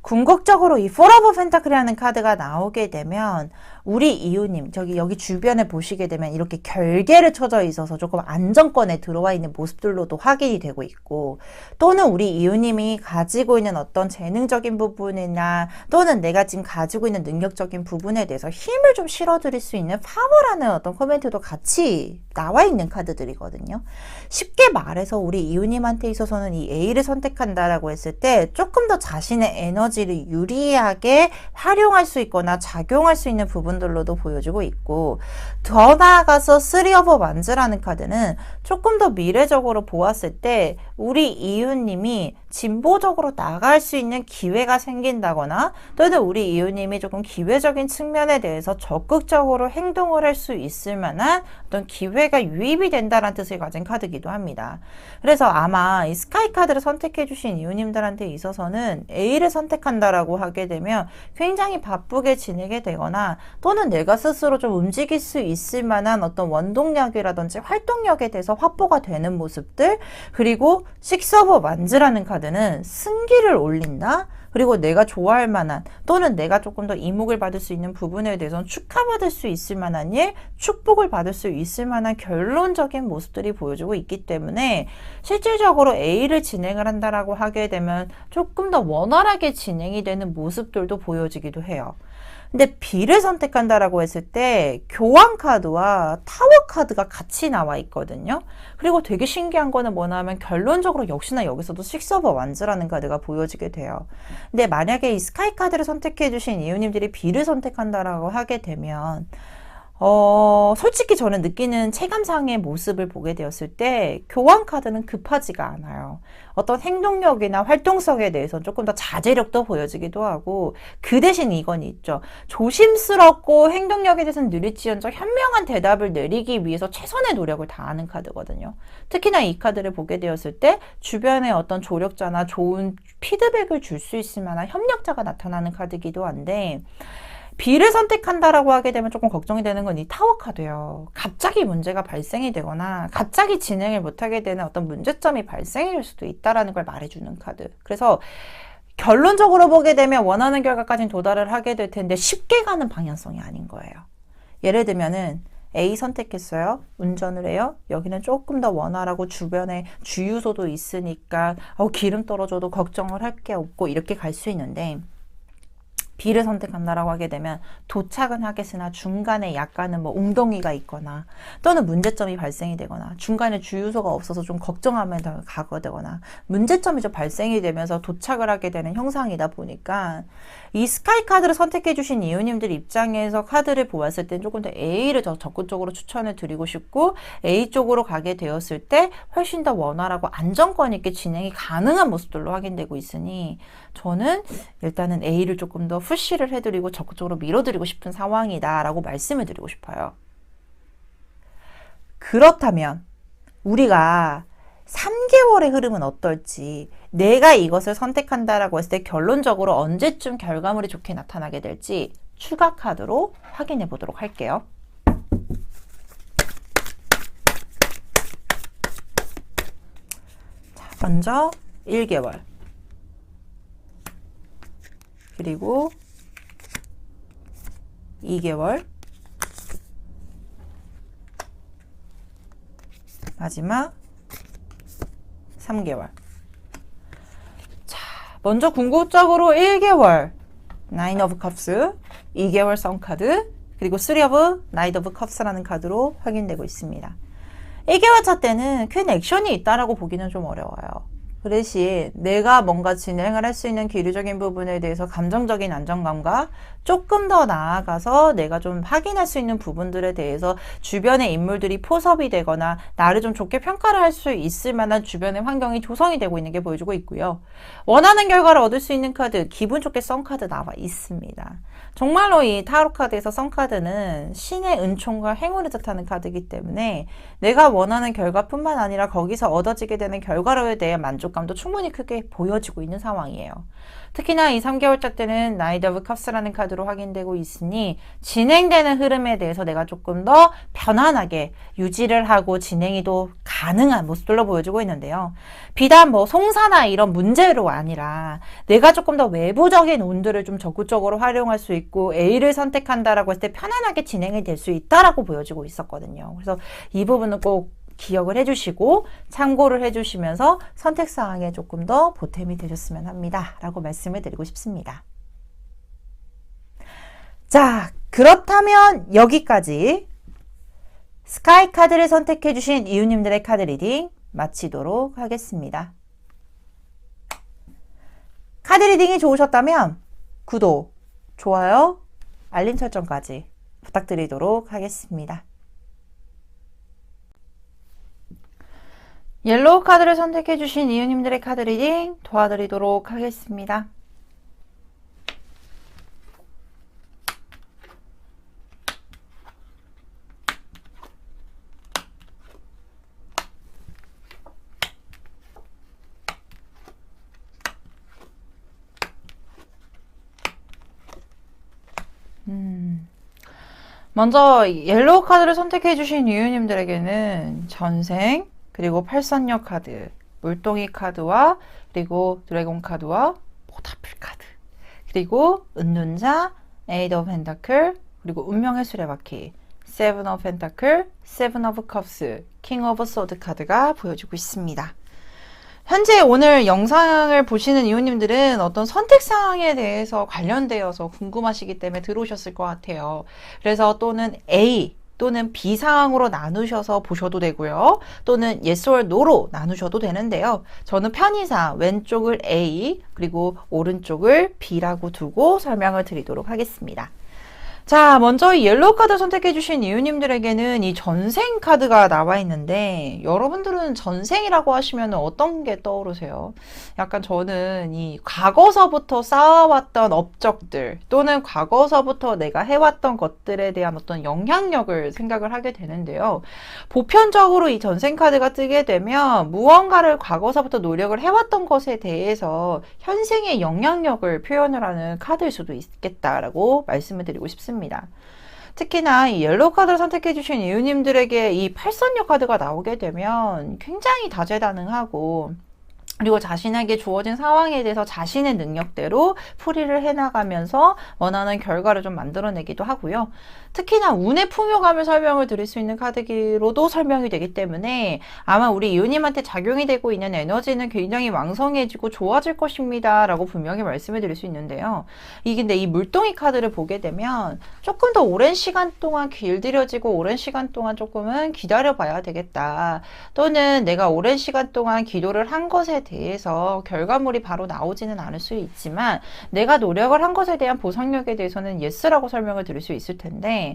궁극적으로 이 4 of Pentacle이라는 카드가 나오게 되면 우리 이유님 여기 주변에 보시게 되면 이렇게 결계를 쳐져 있어서 조금 안정권에 들어와 있는 모습들로도 확인이 되고 있고, 또는 우리 이유님이 가지고 있는 어떤 재능적인 부분이나 또는 내가 지금 가지고 있는 능력적인 부분에 대해서 힘을 좀 실어드릴 수 있는 파워라는 어떤 코멘트도 같이 나와 있는 카드들이거든요. 쉽게 말해서 우리 이유님한테 있어서는 이 A를 선택한다라고 했을 때 조금 더 자신의 에너지를 유리하게 활용할 수 있거나 작용할 수 있는 부분들로도 보여주고 있고, 더 나아가서 쓰리 오브 완즈라는 카드는 조금 더 미래적으로 보았을 때 우리 이웃님이 진보적으로 나갈 수 있는 기회가 생긴다거나, 또는 우리 이웃님이 조금 기회적인 측면에 대해서 적극적으로 행동을 할 수 있을 만한 어떤 기회가 유입이 된다는 뜻을 가진 카드이기도 합니다. 그래서 아마 이 스카이 카드를 선택해 주신 이웃님들한테 있어서는 A를 선택한다라고 하게 되면 굉장히 바쁘게 지내게 되거나, 또는 내가 스스로 좀 움직일 수 있을 만한 어떤 원동력이라든지 활동력에 대해서 확보가 되는 모습들, 그리고 식스 오브 완즈라는 카드는 승기를 올린다? 그리고 내가 좋아할 만한, 또는 내가 조금 더 이목을 받을 수 있는 부분에 대해서는 축하받을 수 있을 만한 일, 축복을 받을 수 있을 만한 결론적인 모습들이 보여주고 있기 때문에 실질적으로 A를 진행을 한다라고 하게 되면 조금 더 원활하게 진행이 되는 모습들도 보여지기도 해요. 근데 B를 선택한다라고 했을 때 교환 카드와 타워 카드가 같이 나와 있거든요. 그리고 되게 신기한 거는 뭐냐 하면 결론적으로 역시나 여기서도 식스 오브 완즈라는 카드가 보여지게 돼요. 근데 만약에 이 스카이 카드를 선택해 주신 이웃님들이 B를 선택한다라고 하게 되면 솔직히 저는 느끼는 체감상의 모습을 보게 되었을 때 교환 카드는 급하지가 않아요. 어떤 행동력이나 활동성에 대해서는 조금 더 자제력도 보여지기도 하고, 그 대신 이건 있죠. 조심스럽고 행동력에 대해서는 느릴지언정 현명한 대답을 내리기 위해서 최선의 노력을 다하는 카드거든요. 특히나 이 카드를 보게 되었을 때 주변에 어떤 조력자나 좋은 피드백을 줄 수 있을 만한 협력자가 나타나는 카드이기도 한데, B를 선택한다라고 하게 되면 조금 걱정이 되는 건 이 타워 카드예요. 갑자기 문제가 발생이 되거나 갑자기 진행을 못하게 되는 어떤 문제점이 발생이 될 수도 있다라는 걸 말해주는 카드. 그래서 결론적으로 보게 되면 원하는 결과까지는 도달을 하게 될 텐데 쉽게 가는 방향성이 아닌 거예요. 예를 들면은 A 선택했어요. 운전을 해요. 여기는 조금 더 원활하고 주변에 주유소도 있으니까 기름 떨어져도 걱정을 할 게 없고 이렇게 갈 수 있는데, B를 선택한다라고 하게 되면 도착은 하겠으나 중간에 약간은 웅덩이가 있거나, 또는 문제점이 발생이 되거나, 중간에 주유소가 없어서 좀 걱정하면서 가게 되거나, 문제점이 좀 발생이 되면서 도착을 하게 되는 형상이다 보니까 이 스카이 카드를 선택해 주신 이웃님들 입장에서 카드를 보았을 때 조금 더 A를 더 적극적으로 추천을 드리고 싶고, A 쪽으로 가게 되었을 때 훨씬 더 원활하고 안정권 있게 진행이 가능한 모습들로 확인되고 있으니, 저는 일단은 A를 조금 더 푸시를 해드리고 적극적으로 밀어드리고 싶은 상황이다 라고 말씀을 드리고 싶어요. 그렇다면 우리가 3개월의 흐름은 어떨지, 내가 이것을 선택한다라고 했을 때 결론적으로 언제쯤 결과물이 좋게 나타나게 될지 추가 카드로 확인해 보도록 할게요. 자, 먼저 1개월, 그리고 2개월, 마지막 3개월. 자, 먼저 궁극적으로 1개월 나인 오브 컵스, 2개월 선 카드, 그리고 3 오브 나이트 오브 컵스라는 카드로 확인되고 있습니다. 1개월 차 때는 큰 액션이 있다라고 보기는 좀 어려워요. 그 대신 내가 뭔가 진행을 할 수 있는 기류적인 부분에 대해서 감정적인 안정감과 조금 더 나아가서 내가 좀 확인할 수 있는 부분들에 대해서 주변의 인물들이 포섭이 되거나 나를 좀 좋게 평가를 할 수 있을 만한 주변의 환경이 조성이 되고 있는 게 보여주고 있고요. 원하는 결과를 얻을 수 있는 카드, 기분 좋게 썬 카드 나와 있습니다. 정말로 이 타로 카드에서 썬 카드는 신의 은총과 행운을 뜻하는 카드이기 때문에 내가 원하는 결과뿐만 아니라 거기서 얻어지게 되는 결과로에 대한 만족감도 충분히 크게 보여지고 있는 상황이에요. 특히나 이 3개월차 때는 나이트 오브 컵스라는 카드로 확인되고 있으니 진행되는 흐름에 대해서 내가 조금 더 편안하게 유지를 하고 진행이 더 가능한 모습들로 보여지고 있는데요. 비단 송사나 이런 문제로 아니라 내가 조금 더 외부적인 운들을 좀 적극적으로 활용할 수 있고 A를 선택한다라고 했을 때 편안하게 진행이 될 수 있다라고 보여지고 있었거든요. 그래서 이 부분은 꼭 기억을 해주시고 참고를 해주시면서 선택사항에 조금 더 보탬이 되셨으면 합니다 라고 말씀을 드리고 싶습니다. 자, 그렇다면 여기까지 스카이 카드를 선택해 주신 이웃님들의 카드 리딩 마치도록 하겠습니다. 카드 리딩이 좋으셨다면 구독, 좋아요, 알림 설정까지 부탁드리도록 하겠습니다. 옐로우 카드를 선택해주신 이유님들의 카드 리딩 도와드리도록 하겠습니다. 먼저 옐로우 카드를 선택해주신 이유님들에게는 전생, 그리고 팔선녀 카드, 물동이 카드와 그리고 드래곤 카드와 포타필 카드, 그리고 은둔자, 에이드 오브 펜타클, 그리고 운명의 수레바퀴, 세븐 오브 펜타클, 세븐 오브 컵스, 킹 오브 소드 카드가 보여주고 있습니다. 현재 오늘 영상을 보시는 이웃님들은 어떤 선택사항에 대해서 관련되어서 궁금하시기 때문에 들어오셨을 것 같아요. 그래서 또는 A 또는 B 상황으로 나누셔서 보셔도 되고요. 또는 Yes or No로 나누셔도 되는데요. 저는 편의상 왼쪽을 A 그리고 오른쪽을 B라고 두고 설명을 드리도록 하겠습니다. 자, 먼저 이 옐로우 카드 선택해주신 이유님들에게는 이 전생 카드가 나와 있는데, 여러분들은 전생이라고 하시면 어떤 게 떠오르세요? 약간 저는 이 과거서부터 쌓아왔던 업적들, 또는 과거서부터 내가 해왔던 것들에 대한 어떤 영향력을 생각을 하게 되는데요. 보편적으로 이 전생 카드가 뜨게 되면 무언가를 과거서부터 노력을 해왔던 것에 대해서 현생의 영향력을 표현을 하는 카드일 수도 있겠다라고 말씀을 드리고 싶습니다. 특히나 이 옐로우 카드를 선택해주신 이유님들에게 이 팔선녀 카드가 나오게 되면 굉장히 다재다능하고, 그리고 자신에게 주어진 상황에 대해서 자신의 능력대로 풀이를 해나가면서 원하는 결과를 좀 만들어내기도 하고요. 특히나 운의 풍요감을 설명을 드릴 수 있는 카드기로도 설명이 되기 때문에 아마 우리 이웃님한테 작용이 되고 있는 에너지는 굉장히 왕성해지고 좋아질 것입니다 라고 분명히 말씀을 드릴 수 있는데요. 근데 이 물동이 카드를 보게 되면 조금 더 오랜 시간 동안 길들여지고 오랜 시간 동안 조금은 기다려 봐야 되겠다, 또는 내가 오랜 시간 동안 기도를 한 것에 대해서 결과물이 바로 나오지는 않을 수 있지만 내가 노력을 한 것에 대한 보상력에 대해서는 예스라고 설명을 드릴 수 있을 텐데,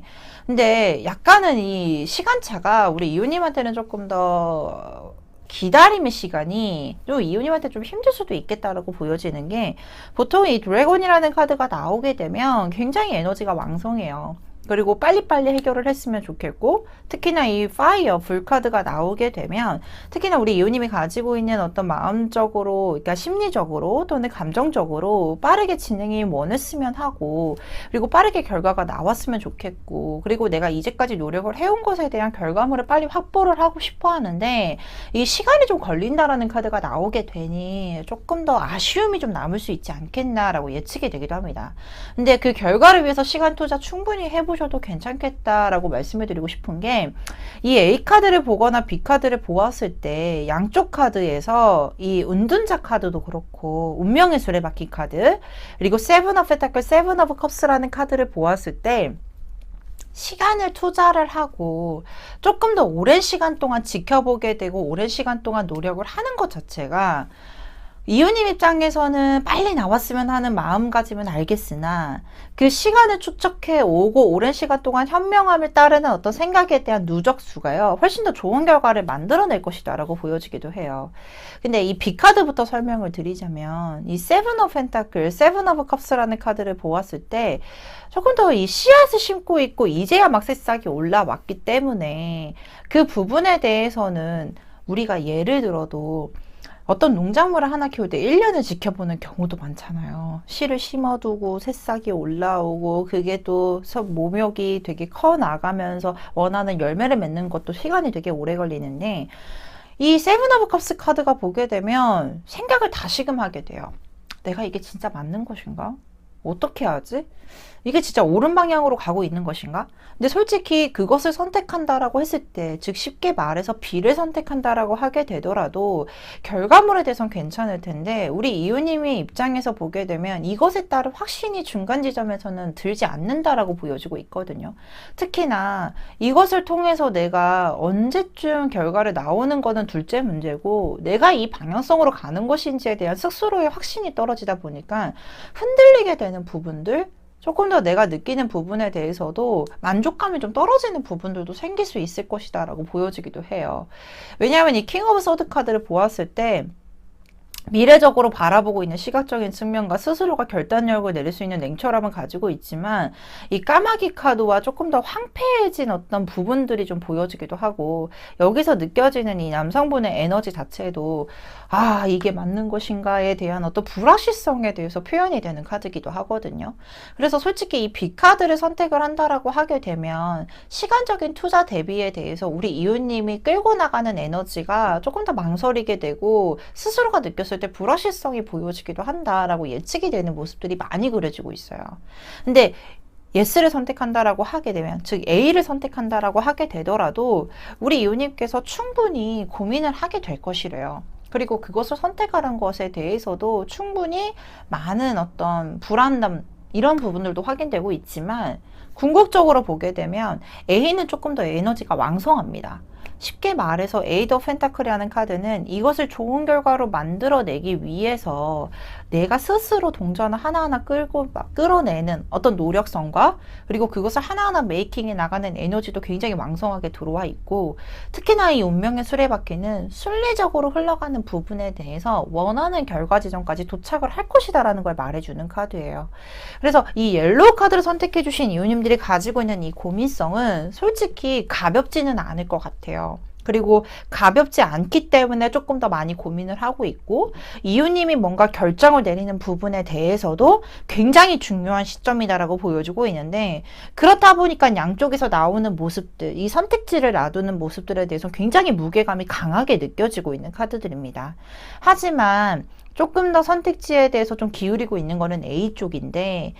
근데 약간은 이 시간차가 우리 이웃님한테는 조금 더 기다림의 시간이 좀 이웃님한테 좀 힘들 수도 있겠다라고 보여지는 게, 보통 이 드래곤이라는 카드가 나오게 되면 굉장히 에너지가 왕성해요. 그리고 빨리빨리 해결을 했으면 좋겠고, 특히나 이 파이어, 불 카드가 나오게 되면 특히나 우리 이웃님이 가지고 있는 어떤 마음적으로, 그러니까 심리적으로 또는 감정적으로 빠르게 진행이 원했으면 하고, 그리고 빠르게 결과가 나왔으면 좋겠고, 그리고 내가 이제까지 노력을 해온 것에 대한 결과물을 빨리 확보를 하고 싶어 하는데 이 시간이 좀 걸린다라는 카드가 나오게 되니 조금 더 아쉬움이 좀 남을 수 있지 않겠나라고 예측이 되기도 합니다. 근데 그 결과를 위해서 시간 투자 충분히 해보셔도 괜찮겠다라고 말씀을 드리고 싶은 게, 이 A 카드를 보거나 B 카드를 보았을 때 양쪽 카드에서 이 은둔자 카드도 그렇고 운명의 수레바퀴 카드, 그리고 세븐 오브 펜타클, 세븐 오브 컵스라는 카드를 보았을 때 시간을 투자를 하고 조금 더 오랜 시간 동안 지켜보게 되고 오랜 시간 동안 노력을 하는 것 자체가 이웃님 입장에서는 빨리 나왔으면 하는 마음가짐은 알겠으나 그 시간을 축적해 오고 오랜 시간 동안 현명함을 따르는 어떤 생각에 대한 누적수가요, 훨씬 더 좋은 결과를 만들어낼 것이다 라고 보여지기도 해요. 근데 이 B카드부터 설명을 드리자면 이 세븐 오브 펜타클, 세븐 오브 컵스라는 카드를 보았을 때 조금 더 이 씨앗을 심고 있고 이제야 막 새싹이 올라왔기 때문에 그 부분에 대해서는 우리가 예를 들어도 어떤 농작물을 하나 키울 때 1년을 지켜보는 경우도 많잖아요. 씨를 심어두고 새싹이 올라오고 그게 또 모욕이 되게 커 나가면서 원하는 열매를 맺는 것도 시간이 되게 오래 걸리는데, 이 세븐 오브 컵스 카드가 보게 되면 생각을 다시금 하게 돼요. 내가 이게 진짜 맞는 것인가? 어떻게 하지? 이게 진짜 옳은 방향으로 가고 있는 것인가? 근데 솔직히 그것을 선택한다라고 했을 때, 즉 쉽게 말해서 B를 선택한다라고 하게 되더라도 결과물에 대해서는 괜찮을 텐데 우리 이유님의 입장에서 보게 되면 이것에 따른 확신이 중간 지점에서는 들지 않는다라고 보여지고 있거든요. 특히나 이것을 통해서 내가 언제쯤 결과를 나오는 거는 둘째 문제고 내가 이 방향성으로 가는 것인지에 대한 스스로의 확신이 떨어지다 보니까 흔들리게 되는 부분들, 조금 더 내가 느끼는 부분에 대해서도 만족감이 좀 떨어지는 부분들도 생길 수 있을 것이다 라고 보여지기도 해요. 왜냐하면 이 킹 오브 서드 카드를 보았을 때 미래적으로 바라보고 있는 시각적인 측면과 스스로가 결단력을 내릴 수 있는 냉철함을 가지고 있지만 이 까마귀 카드와 조금 더 황폐해진 어떤 부분들이 좀 보여지기도 하고 여기서 느껴지는 이 남성분의 에너지 자체도 아 이게 맞는 것인가에 대한 어떤 불확실성에 대해서 표현이 되는 카드이기도 하거든요. 그래서 솔직히 이 B 카드를 선택을 한다라고 하게 되면 시간적인 투자 대비에 대해서 우리 이웃님이 끌고 나가는 에너지가 조금 더 망설이게 되고 스스로가 느꼈을 때 불확실성이 보여지기도 한다라고 예측이 되는 모습들이 많이 그려지고 있어요. 근데 예스를 선택한다라고 하게 되면, 즉 A를 선택한다라고 하게 되더라도 우리 이웃님께서 충분히 고민을 하게 될 것이래요. 그리고 그것을 선택하는 것에 대해서도 충분히 많은 어떤 불안감 이런 부분들도 확인되고 있지만 궁극적으로 보게 되면 A는 조금 더 에너지가 왕성합니다. 쉽게 말해서 에이드 오브 펜타클이라는 카드는 이것을 좋은 결과로 만들어내기 위해서 내가 스스로 동전을 하나하나 끌어내는 어떤 노력성과 그리고 그것을 하나하나 메이킹해 나가는 에너지도 굉장히 왕성하게 들어와 있고 특히나 이 운명의 수레바퀴는 순리적으로 흘러가는 부분에 대해서 원하는 결과 지점까지 도착을 할 것이다 라는 걸 말해주는 카드예요. 그래서 이 옐로우 카드를 선택해 주신 이웃님들이 가지고 있는 이 고민성은 솔직히 가볍지는 않을 것 같아요. 그리고 가볍지 않기 때문에 조금 더 많이 고민을 하고 있고 이웃님이 뭔가 결정을 내리는 부분에 대해서도 굉장히 중요한 시점이다라고 보여주고 있는데 그렇다 보니까 양쪽에서 나오는 모습들, 이 선택지를 놔두는 모습들에 대해서 굉장히 무게감이 강하게 느껴지고 있는 카드들입니다. 하지만 조금 더 선택지에 대해서 좀 기울이고 있는 거는 A 쪽인데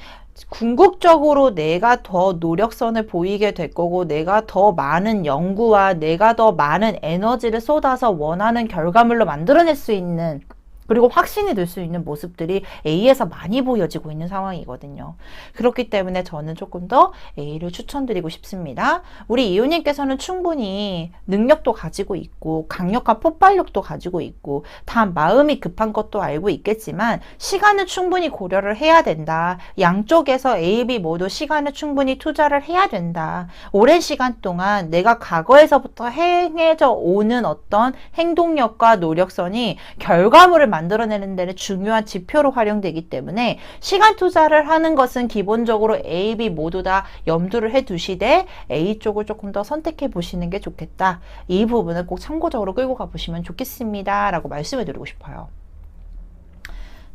궁극적으로 내가 더 노력선을 보이게 될 거고 내가 더 많은 연구와 내가 더 많은 에너지를 쏟아서 원하는 결과물로 만들어낼 수 있는 그리고 확신이 들 수 있는 모습들이 A에서 많이 보여지고 있는 상황이거든요. 그렇기 때문에 저는 조금 더 A를 추천드리고 싶습니다. 우리 이웃님께서는 충분히 능력도 가지고 있고 강력한 폭발력도 가지고 있고 다 마음이 급한 것도 알고 있겠지만 시간을 충분히 고려를 해야 된다. 양쪽에서 A, B 모두 시간을 충분히 투자를 해야 된다. 오랜 시간 동안 내가 과거에서부터 행해져 오는 어떤 행동력과 노력선이 결과물을 만들어내는 데는 중요한 지표로 활용되기 때문에 시간 투자를 하는 것은 기본적으로 A, B 모두 다 염두를 해 두시되 A 쪽을 조금 더 선택해 보시는 게 좋겠다. 이 부분을 꼭 참고적으로 끌고 가 보시면 좋겠습니다. 라고 말씀을 드리고 싶어요.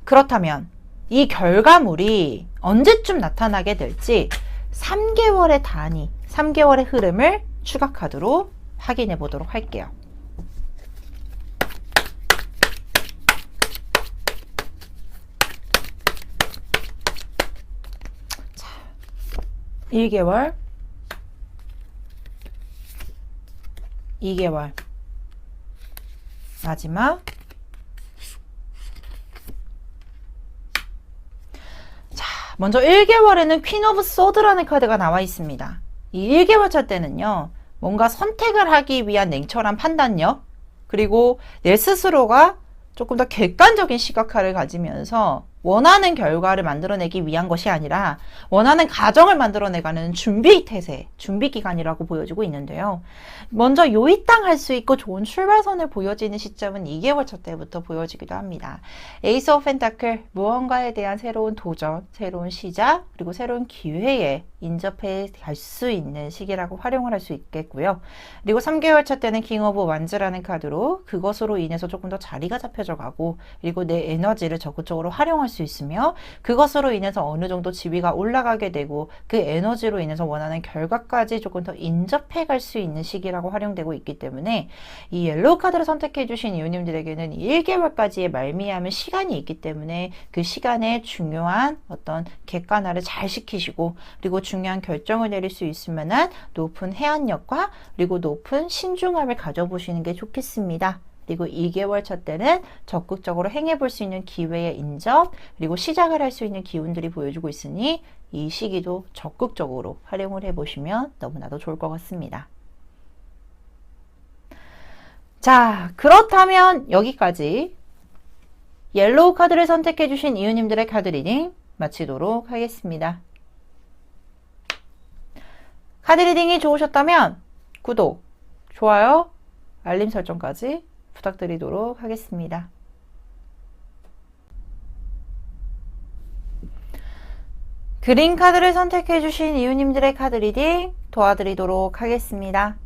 그렇다면 이 결과물이 언제쯤 나타나게 될지 3개월의 단위, 3개월의 흐름을 추가 카드로 확인해 보도록 할게요. 1개월, 2개월, 마지막. 자, 먼저 1개월에는 퀸 오브 소드라는 카드가 나와 있습니다. 이 1개월 차 때는요, 뭔가 선택을 하기 위한 냉철한 판단력, 그리고 내 스스로가 조금 더 객관적인 시각화를 가지면서 원하는 결과를 만들어내기 위한 것이 아니라 원하는 가정을 만들어내가는 준비 태세, 준비 기간이라고 보여지고 있는데요. 먼저 요입당할 수 있고 좋은 출발선을 보여지는 시점은 2개월 차 때부터 보여지기도 합니다. 에이스 오브 펜타클, 무언가에 대한 새로운 도전, 새로운 시작, 그리고 새로운 기회에 인접해 갈 수 있는 시기라고 활용을 할 수 있겠고요. 그리고 3개월 차 때는 킹 오브 완즈라는 카드로 그것으로 인해서 조금 더 자리가 잡혀져 가고 그리고 내 에너지를 적극적으로 활용할 수 있으며 그것으로 인해서 어느 정도 지위가 올라가게 되고 그 에너지로 인해서 원하는 결과까지 조금 더 인접해 갈 수 있는 시기라고 활용되고 있기 때문에 이 옐로우 카드를 선택해 주신 이웃님들에게는 1개월까지의 말미암은 시간이 있기 때문에 그 시간에 중요한 어떤 객관화를 잘 시키시고 그리고 중요한 결정을 내릴 수 있을 만한 높은 해안력과 그리고 높은 신중함을 가져보시는 게 좋겠습니다. 그리고 2개월 차 때는 적극적으로 행해볼 수 있는 기회의 인접 그리고 시작을 할 수 있는 기운들이 보여주고 있으니 이 시기도 적극적으로 활용을 해보시면 너무나도 좋을 것 같습니다. 자, 그렇다면 여기까지 옐로우 카드를 선택해 주신 이웃님들의 카드 리딩 마치도록 하겠습니다. 카드 리딩이 좋으셨다면 구독, 좋아요, 알림 설정까지 부탁드리도록 하겠습니다. 그린 카드를 선택해 주신 이웃님들의 카드 리딩 도와드리도록 하겠습니다.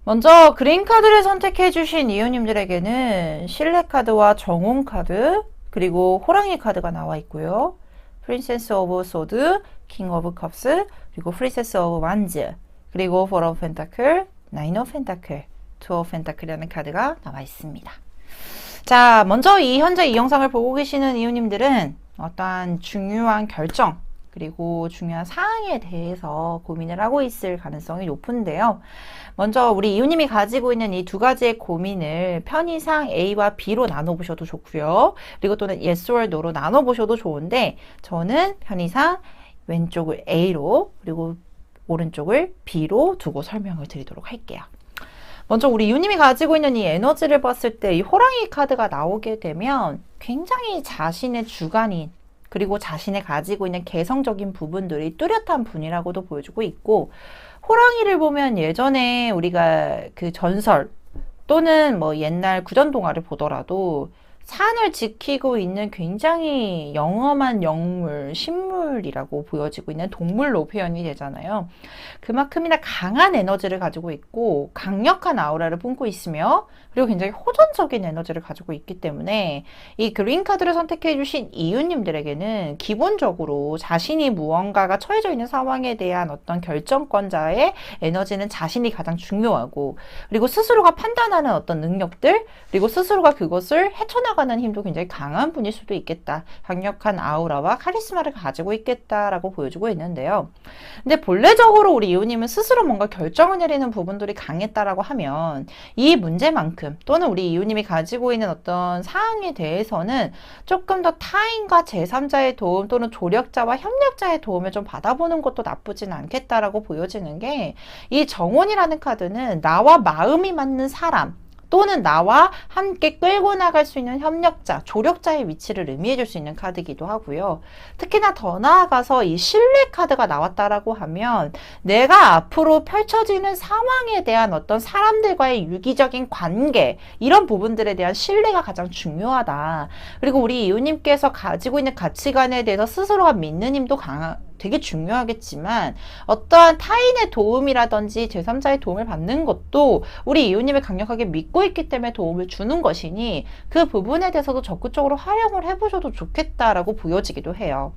먼저 그린 카드를 선택해 주신 이웃님들에게는 신뢰 카드와 정온 카드 그리고 호랑이 카드가 나와 있고요. 프린세스 오브 소드, 킹 오브 컵스, 그리고 프린세스 오브 완즈, 그리고 포 오브 펜타클, 나인 오브 펜타클, 투 오브 펜타클이라는 카드가 나와 있습니다. 자, 먼저 현재 이 영상을 보고 계시는 이웃님들은 어떠한 중요한 결정 그리고 중요한 사항에 대해서 고민을 하고 있을 가능성이 높은데요. 먼저 우리 이웃님이 가지고 있는 이 두 가지의 고민을 편의상 A와 B로 나눠보셔도 좋고요. 그리고 또는 Yes or No로 나눠보셔도 좋은데 저는 편의상 왼쪽을 A로 그리고 오른쪽을 B로 두고 설명을 드리도록 할게요. 먼저 우리 이웃님이 가지고 있는 이 에너지를 봤을 때 이 호랑이 카드가 나오게 되면 굉장히 자신의 주관인 그리고 자신의 가지고 있는 개성적인 부분들이 뚜렷한 분이라고도 보여주고 있고 호랑이를 보면 예전에 우리가 그 전설 또는 뭐 옛날 구전 동화를 보더라도 산을 지키고 있는 굉장히 영험한 영물, 식물이라고 보여지고 있는 동물로 표현이 되잖아요. 그만큼이나 강한 에너지를 가지고 있고 강력한 아우라를 뿜고 있으며 그리고 굉장히 호전적인 에너지를 가지고 있기 때문에 이 그린 카드를 선택해 주신 이웃님들에게는 기본적으로 자신이 무언가가 처해져 있는 상황에 대한 어떤 결정권자의 에너지는 자신이 가장 중요하고 그리고 스스로가 판단하는 어떤 능력들 그리고 스스로가 그것을 헤쳐나가는 힘도 굉장히 강한 분일 수도 있겠다. 강력한 아우라와 카리스마를 가지고 있겠다라고 보여주고 있는데요. 근데 본래적으로 우리 이웃님은 스스로 뭔가 결정을 내리는 부분들이 강했다라고 하면 이 문제만큼 또는 우리 이웃님이 가지고 있는 어떤 사항에 대해서는 조금 더 타인과 제3자의 도움 또는 조력자와 협력자의 도움을 좀 받아보는 것도 나쁘진 않겠다라고 보여지는 게 이 정원이라는 카드는 나와 마음이 맞는 사람 또는 나와 함께 끌고 나갈 수 있는 협력자, 조력자의 위치를 의미해 줄 수 있는 카드이기도 하고요. 특히나 더 나아가서 이 신뢰 카드가 나왔다라고 하면 내가 앞으로 펼쳐지는 상황에 대한 어떤 사람들과의 유기적인 관계 이런 부분들에 대한 신뢰가 가장 중요하다. 그리고 우리 이웃님께서 가지고 있는 가치관에 대해서 스스로가 믿는 힘도 되게 중요하겠지만 어떠한 타인의 도움이라든지 제3자의 도움을 받는 것도 우리 이웃님을 강력하게 믿고 있기 때문에 도움을 주는 것이니 그 부분에 대해서도 적극적으로 활용을 해보셔도 좋겠다라고 보여지기도 해요.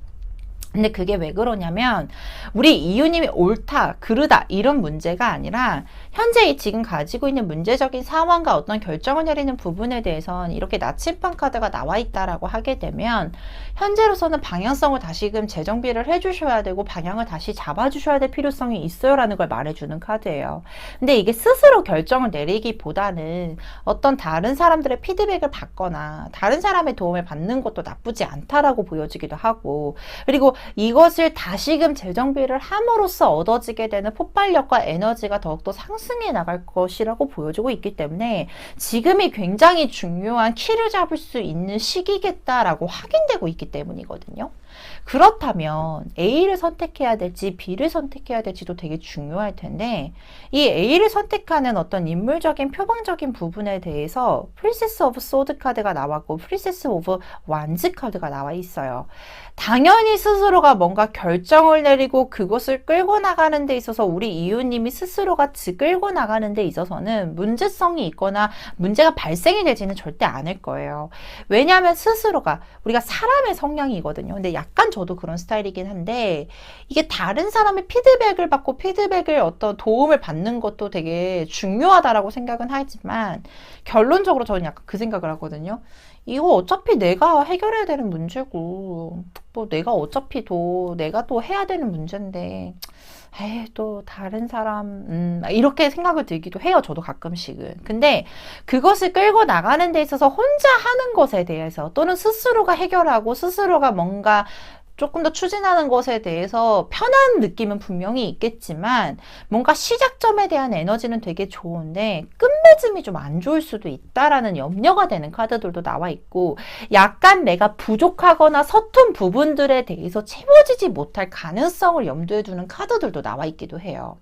근데 그게 왜 그러냐면 우리 이웃님이 옳다, 그르다 이런 문제가 아니라 현재 지금 가지고 있는 문제적인 상황과 어떤 결정을 내리는 부분에 대해서는 이렇게 나침반 카드가 나와 있다라고 하게 되면 현재로서는 방향성을 다시금 재정비를 해주셔야 되고 방향을 다시 잡아주셔야 될 필요성이 있어요라는 걸 말해주는 카드예요. 근데 이게 스스로 결정을 내리기보다는 어떤 다른 사람들의 피드백을 받거나 다른 사람의 도움을 받는 것도 나쁘지 않다라고 보여지기도 하고 그리고 이것을 다시금 재정비를 함으로써 얻어지게 되는 폭발력과 에너지가 더욱더 상승 상승해 나갈 것이라고 보여주고 있기 때문에 지금이 굉장히 중요한 키를 잡을 수 있는 시기겠다라고 확인되고 있기 때문이거든요. 그렇다면 A를 선택해야 될지 B를 선택해야 될지도 되게 중요할 텐데 이 A를 선택하는 어떤 인물적인 표방적인 부분에 대해서 프린세스 오브 소드 카드가 나왔고 프린세스 오브 완즈 카드가 나와 있어요. 당연히 스스로가 뭔가 결정을 내리고 그것을 끌고 나가는 데 있어서 우리 이웃님이 스스로가 끌고 나가는 데 있어서는 문제성이 있거나 문제가 발생이 되지는 절대 않을 거예요. 왜냐하면 스스로가 우리가 사람의 성향이거든요. 근데 약간 저도 그런 스타일이긴 한데 이게 다른 사람의 피드백을 받고 피드백을 어떤 도움을 받는 것도 되게 중요하다라고 생각은 하지만 결론적으로 저는 약간 그 생각을 하거든요. 이거 어차피 내가 해결해야 되는 문제고 뭐 내가 어차피 내가 또 해야 되는 문제인데 에이 또 다른 사람 이렇게 생각을 들기도 해요. 저도 가끔씩은. 근데 그것을 끌고 나가는 데 있어서 혼자 하는 것에 대해서 또는 스스로가 해결하고 스스로가 뭔가 조금 더 추진하는 것에 대해서 편한 느낌은 분명히 있겠지만 뭔가 시작점에 대한 에너지는 되게 좋은데 끝맺음이 좀 안 좋을 수도 있다라는 염려가 되는 카드들도 나와 있고 약간 내가 부족하거나 서툰 부분들에 대해서 채워지지 못할 가능성을 염두에 두는 카드들도 나와 있기도 해요.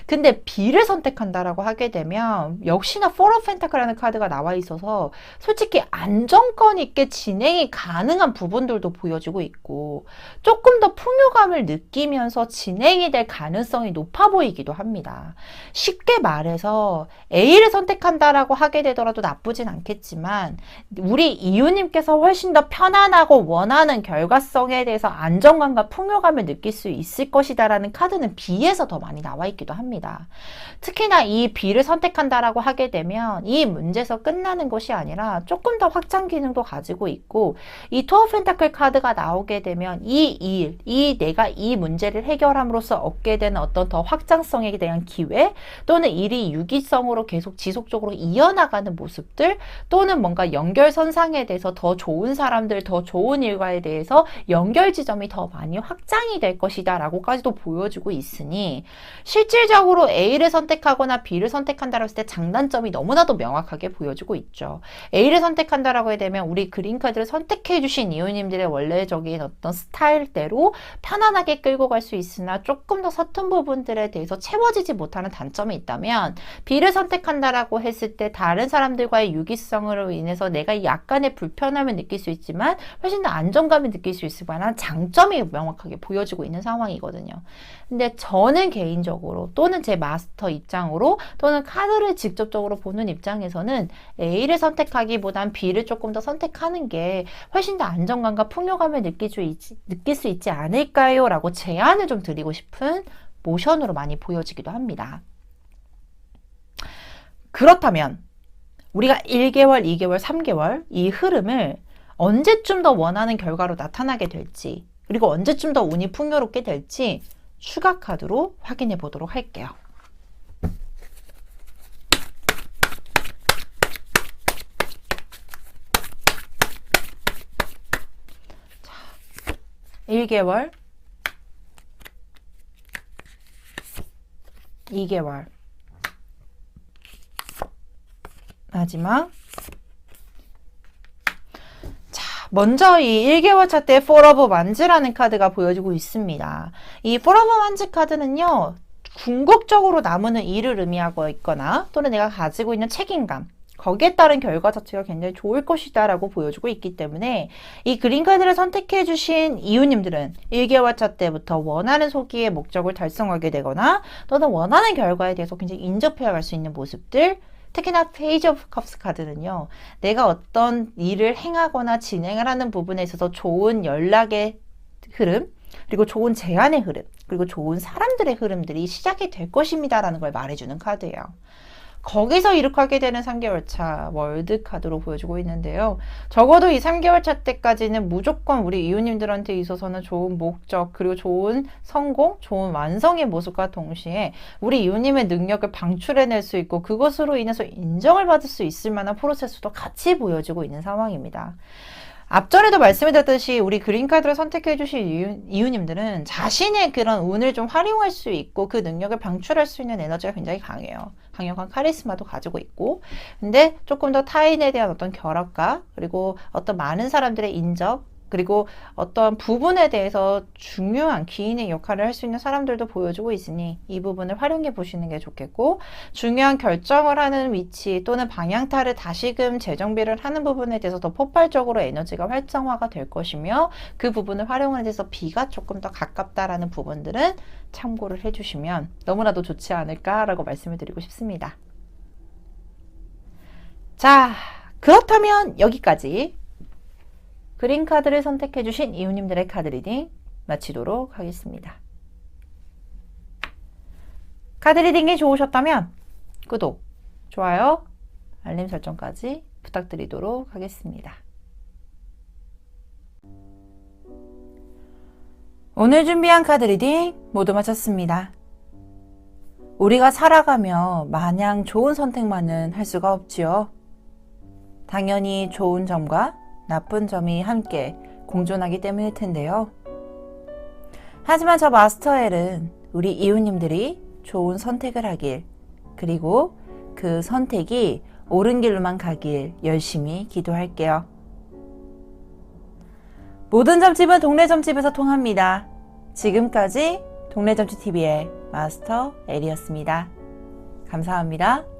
근데 B를 선택한다라고 하게 되면 역시나 Four of Pentacle라는 카드가 나와 있어서 솔직히 안정권 있게 진행이 가능한 부분들도 보여주고 있고 조금 더 풍요감을 느끼면서 진행이 될 가능성이 높아 보이기도 합니다. 쉽게 말해서 A를 선택한다라고 하게 되더라도 나쁘진 않겠지만 우리 이웃님께서 훨씬 더 편안하고 원하는 결과성에 대해서 안정감과 풍요감을 느낄 수 있을 것이다라는 카드는 B에서 더 많이 나와 있기도 합니다. 특히나 이 B를 선택한다라고 하게 되면 이 문제에서 끝나는 것이 아니라 조금 더 확장 기능도 가지고 있고 이 투어 펜타클 카드가 나오게 되면 내가 이 문제를 해결함으로써 얻게 되는 어떤 더 확장성에 대한 기회 또는 일이 유기성으로 계속 지속적으로 이어나가는 모습들 또는 뭔가 연결선상에 대해서 더 좋은 사람들, 더 좋은 일과에 대해서 연결 지점이 더 많이 확장이 될 것이다 라고까지도 보여주고 있으니 실질적으로 A를 선택하거나 B를 선택한다고 했을 때 장단점이 너무나도 명확하게 보여주고 있죠. A를 선택한다라고 하게 되면 우리 그린 카드를 선택해 주신 이웃님들의 원래적인 어떤 스타일대로 편안하게 끌고 갈 수 있으나 조금 더 서툰 부분들에 대해서 채워지지 못하는 단점이 있다면 B를 선택한다라고 했을 때 다른 사람들과의 유기성으로 인해서 내가 약간의 불편함을 느낄 수 있지만 훨씬 더 안정감을 느낄 수 있을 만한 장점이 명확하게 보여지고 있는 상황이거든요. 근데 저는 개인적으로 또는 제 마스터 입장으로 또는 카드를 직접적으로 보는 입장에서는 A를 선택하기보단 B를 조금 더 선택하는 게 훨씬 더 안정감과 풍요감을 느낄 수 있지 않을까요? 라고 제안을 좀 드리고 싶은 모션으로 많이 보여지기도 합니다. 그렇다면 우리가 1개월, 2개월, 3개월 이 흐름을 언제쯤 더 원하는 결과로 나타나게 될지 그리고 언제쯤 더 운이 풍요롭게 될지 추가 카드로 확인해 보도록 할게요. 자, 1개월, 2개월, 마지막. 먼저 이 1개월 차 때 Four of Wands라는 카드가 보여지고 있습니다. 이 Four of Wands 카드는요, 궁극적으로 남은 일을 의미하고 있거나 또는 내가 가지고 있는 책임감, 거기에 따른 결과 자체가 굉장히 좋을 것이다 라고 보여주고 있기 때문에 이 그린 카드를 선택해 주신 이웃님들은 1개월 차 때부터 원하는 소기의 목적을 달성하게 되거나 또는 원하는 결과에 대해서 굉장히 인접해 갈 수 있는 모습들, 특히나 페이지 오브 컵스 카드는요. 내가 어떤 일을 행하거나 진행을 하는 부분에 있어서 좋은 연락의 흐름, 그리고 좋은 제안의 흐름, 그리고 좋은 사람들의 흐름들이 시작이 될 것입니다 라는 걸 말해주는 카드예요. 거기서 이룩하게 되는 3개월 차 월드 카드로 보여주고 있는데요. 적어도 이 3개월 차 때까지는 무조건 우리 이웃님들한테 있어서는 좋은 목적, 그리고 좋은 성공, 좋은 완성의 모습과 동시에 우리 이웃님의 능력을 방출해낼 수 있고 그것으로 인해서 인정을 받을 수 있을 만한 프로세스도 같이 보여주고 있는 상황입니다. 앞전에도 말씀드렸듯이 우리 그린카드를 선택해 주신 이유님들은 자신의 그런 운을 좀 활용할 수 있고 그 능력을 방출할 수 있는 에너지가 굉장히 강해요. 강력한 카리스마도 가지고 있고, 근데 조금 더 타인에 대한 어떤 결합과 그리고 어떤 많은 사람들의 인정, 그리고 어떤 부분에 대해서 중요한 기인의 역할을 할 수 있는 사람들도 보여주고 있으니 이 부분을 활용해 보시는 게 좋겠고, 중요한 결정을 하는 위치 또는 방향타를 다시금 재정비를 하는 부분에 대해서 더 폭발적으로 에너지가 활성화가 될 것이며, 그 부분을 활용을 해서 B가 조금 더 가깝다라는 부분들은 참고를 해주시면 너무나도 좋지 않을까라고 말씀을 드리고 싶습니다. 자, 그렇다면 여기까지 그린카드를 선택해주신 이웃님들의 카드 리딩 마치도록 하겠습니다. 카드 리딩이 좋으셨다면 구독, 좋아요, 알림 설정까지 부탁드리도록 하겠습니다. 오늘 준비한 카드 리딩 모두 마쳤습니다. 우리가 살아가며 마냥 좋은 선택만은 할 수가 없지요. 당연히 좋은 점과 나쁜 점이 함께 공존하기 때문일 텐데요. 하지만 저 마스터엘은 우리 이웃님들이 좋은 선택을 하길, 그리고 그 선택이 옳은 길로만 가길 열심히 기도할게요. 모든 점집은 동네 점집에서 통합니다. 지금까지 동네 점집TV의 마스터 엘이었습니다. 감사합니다.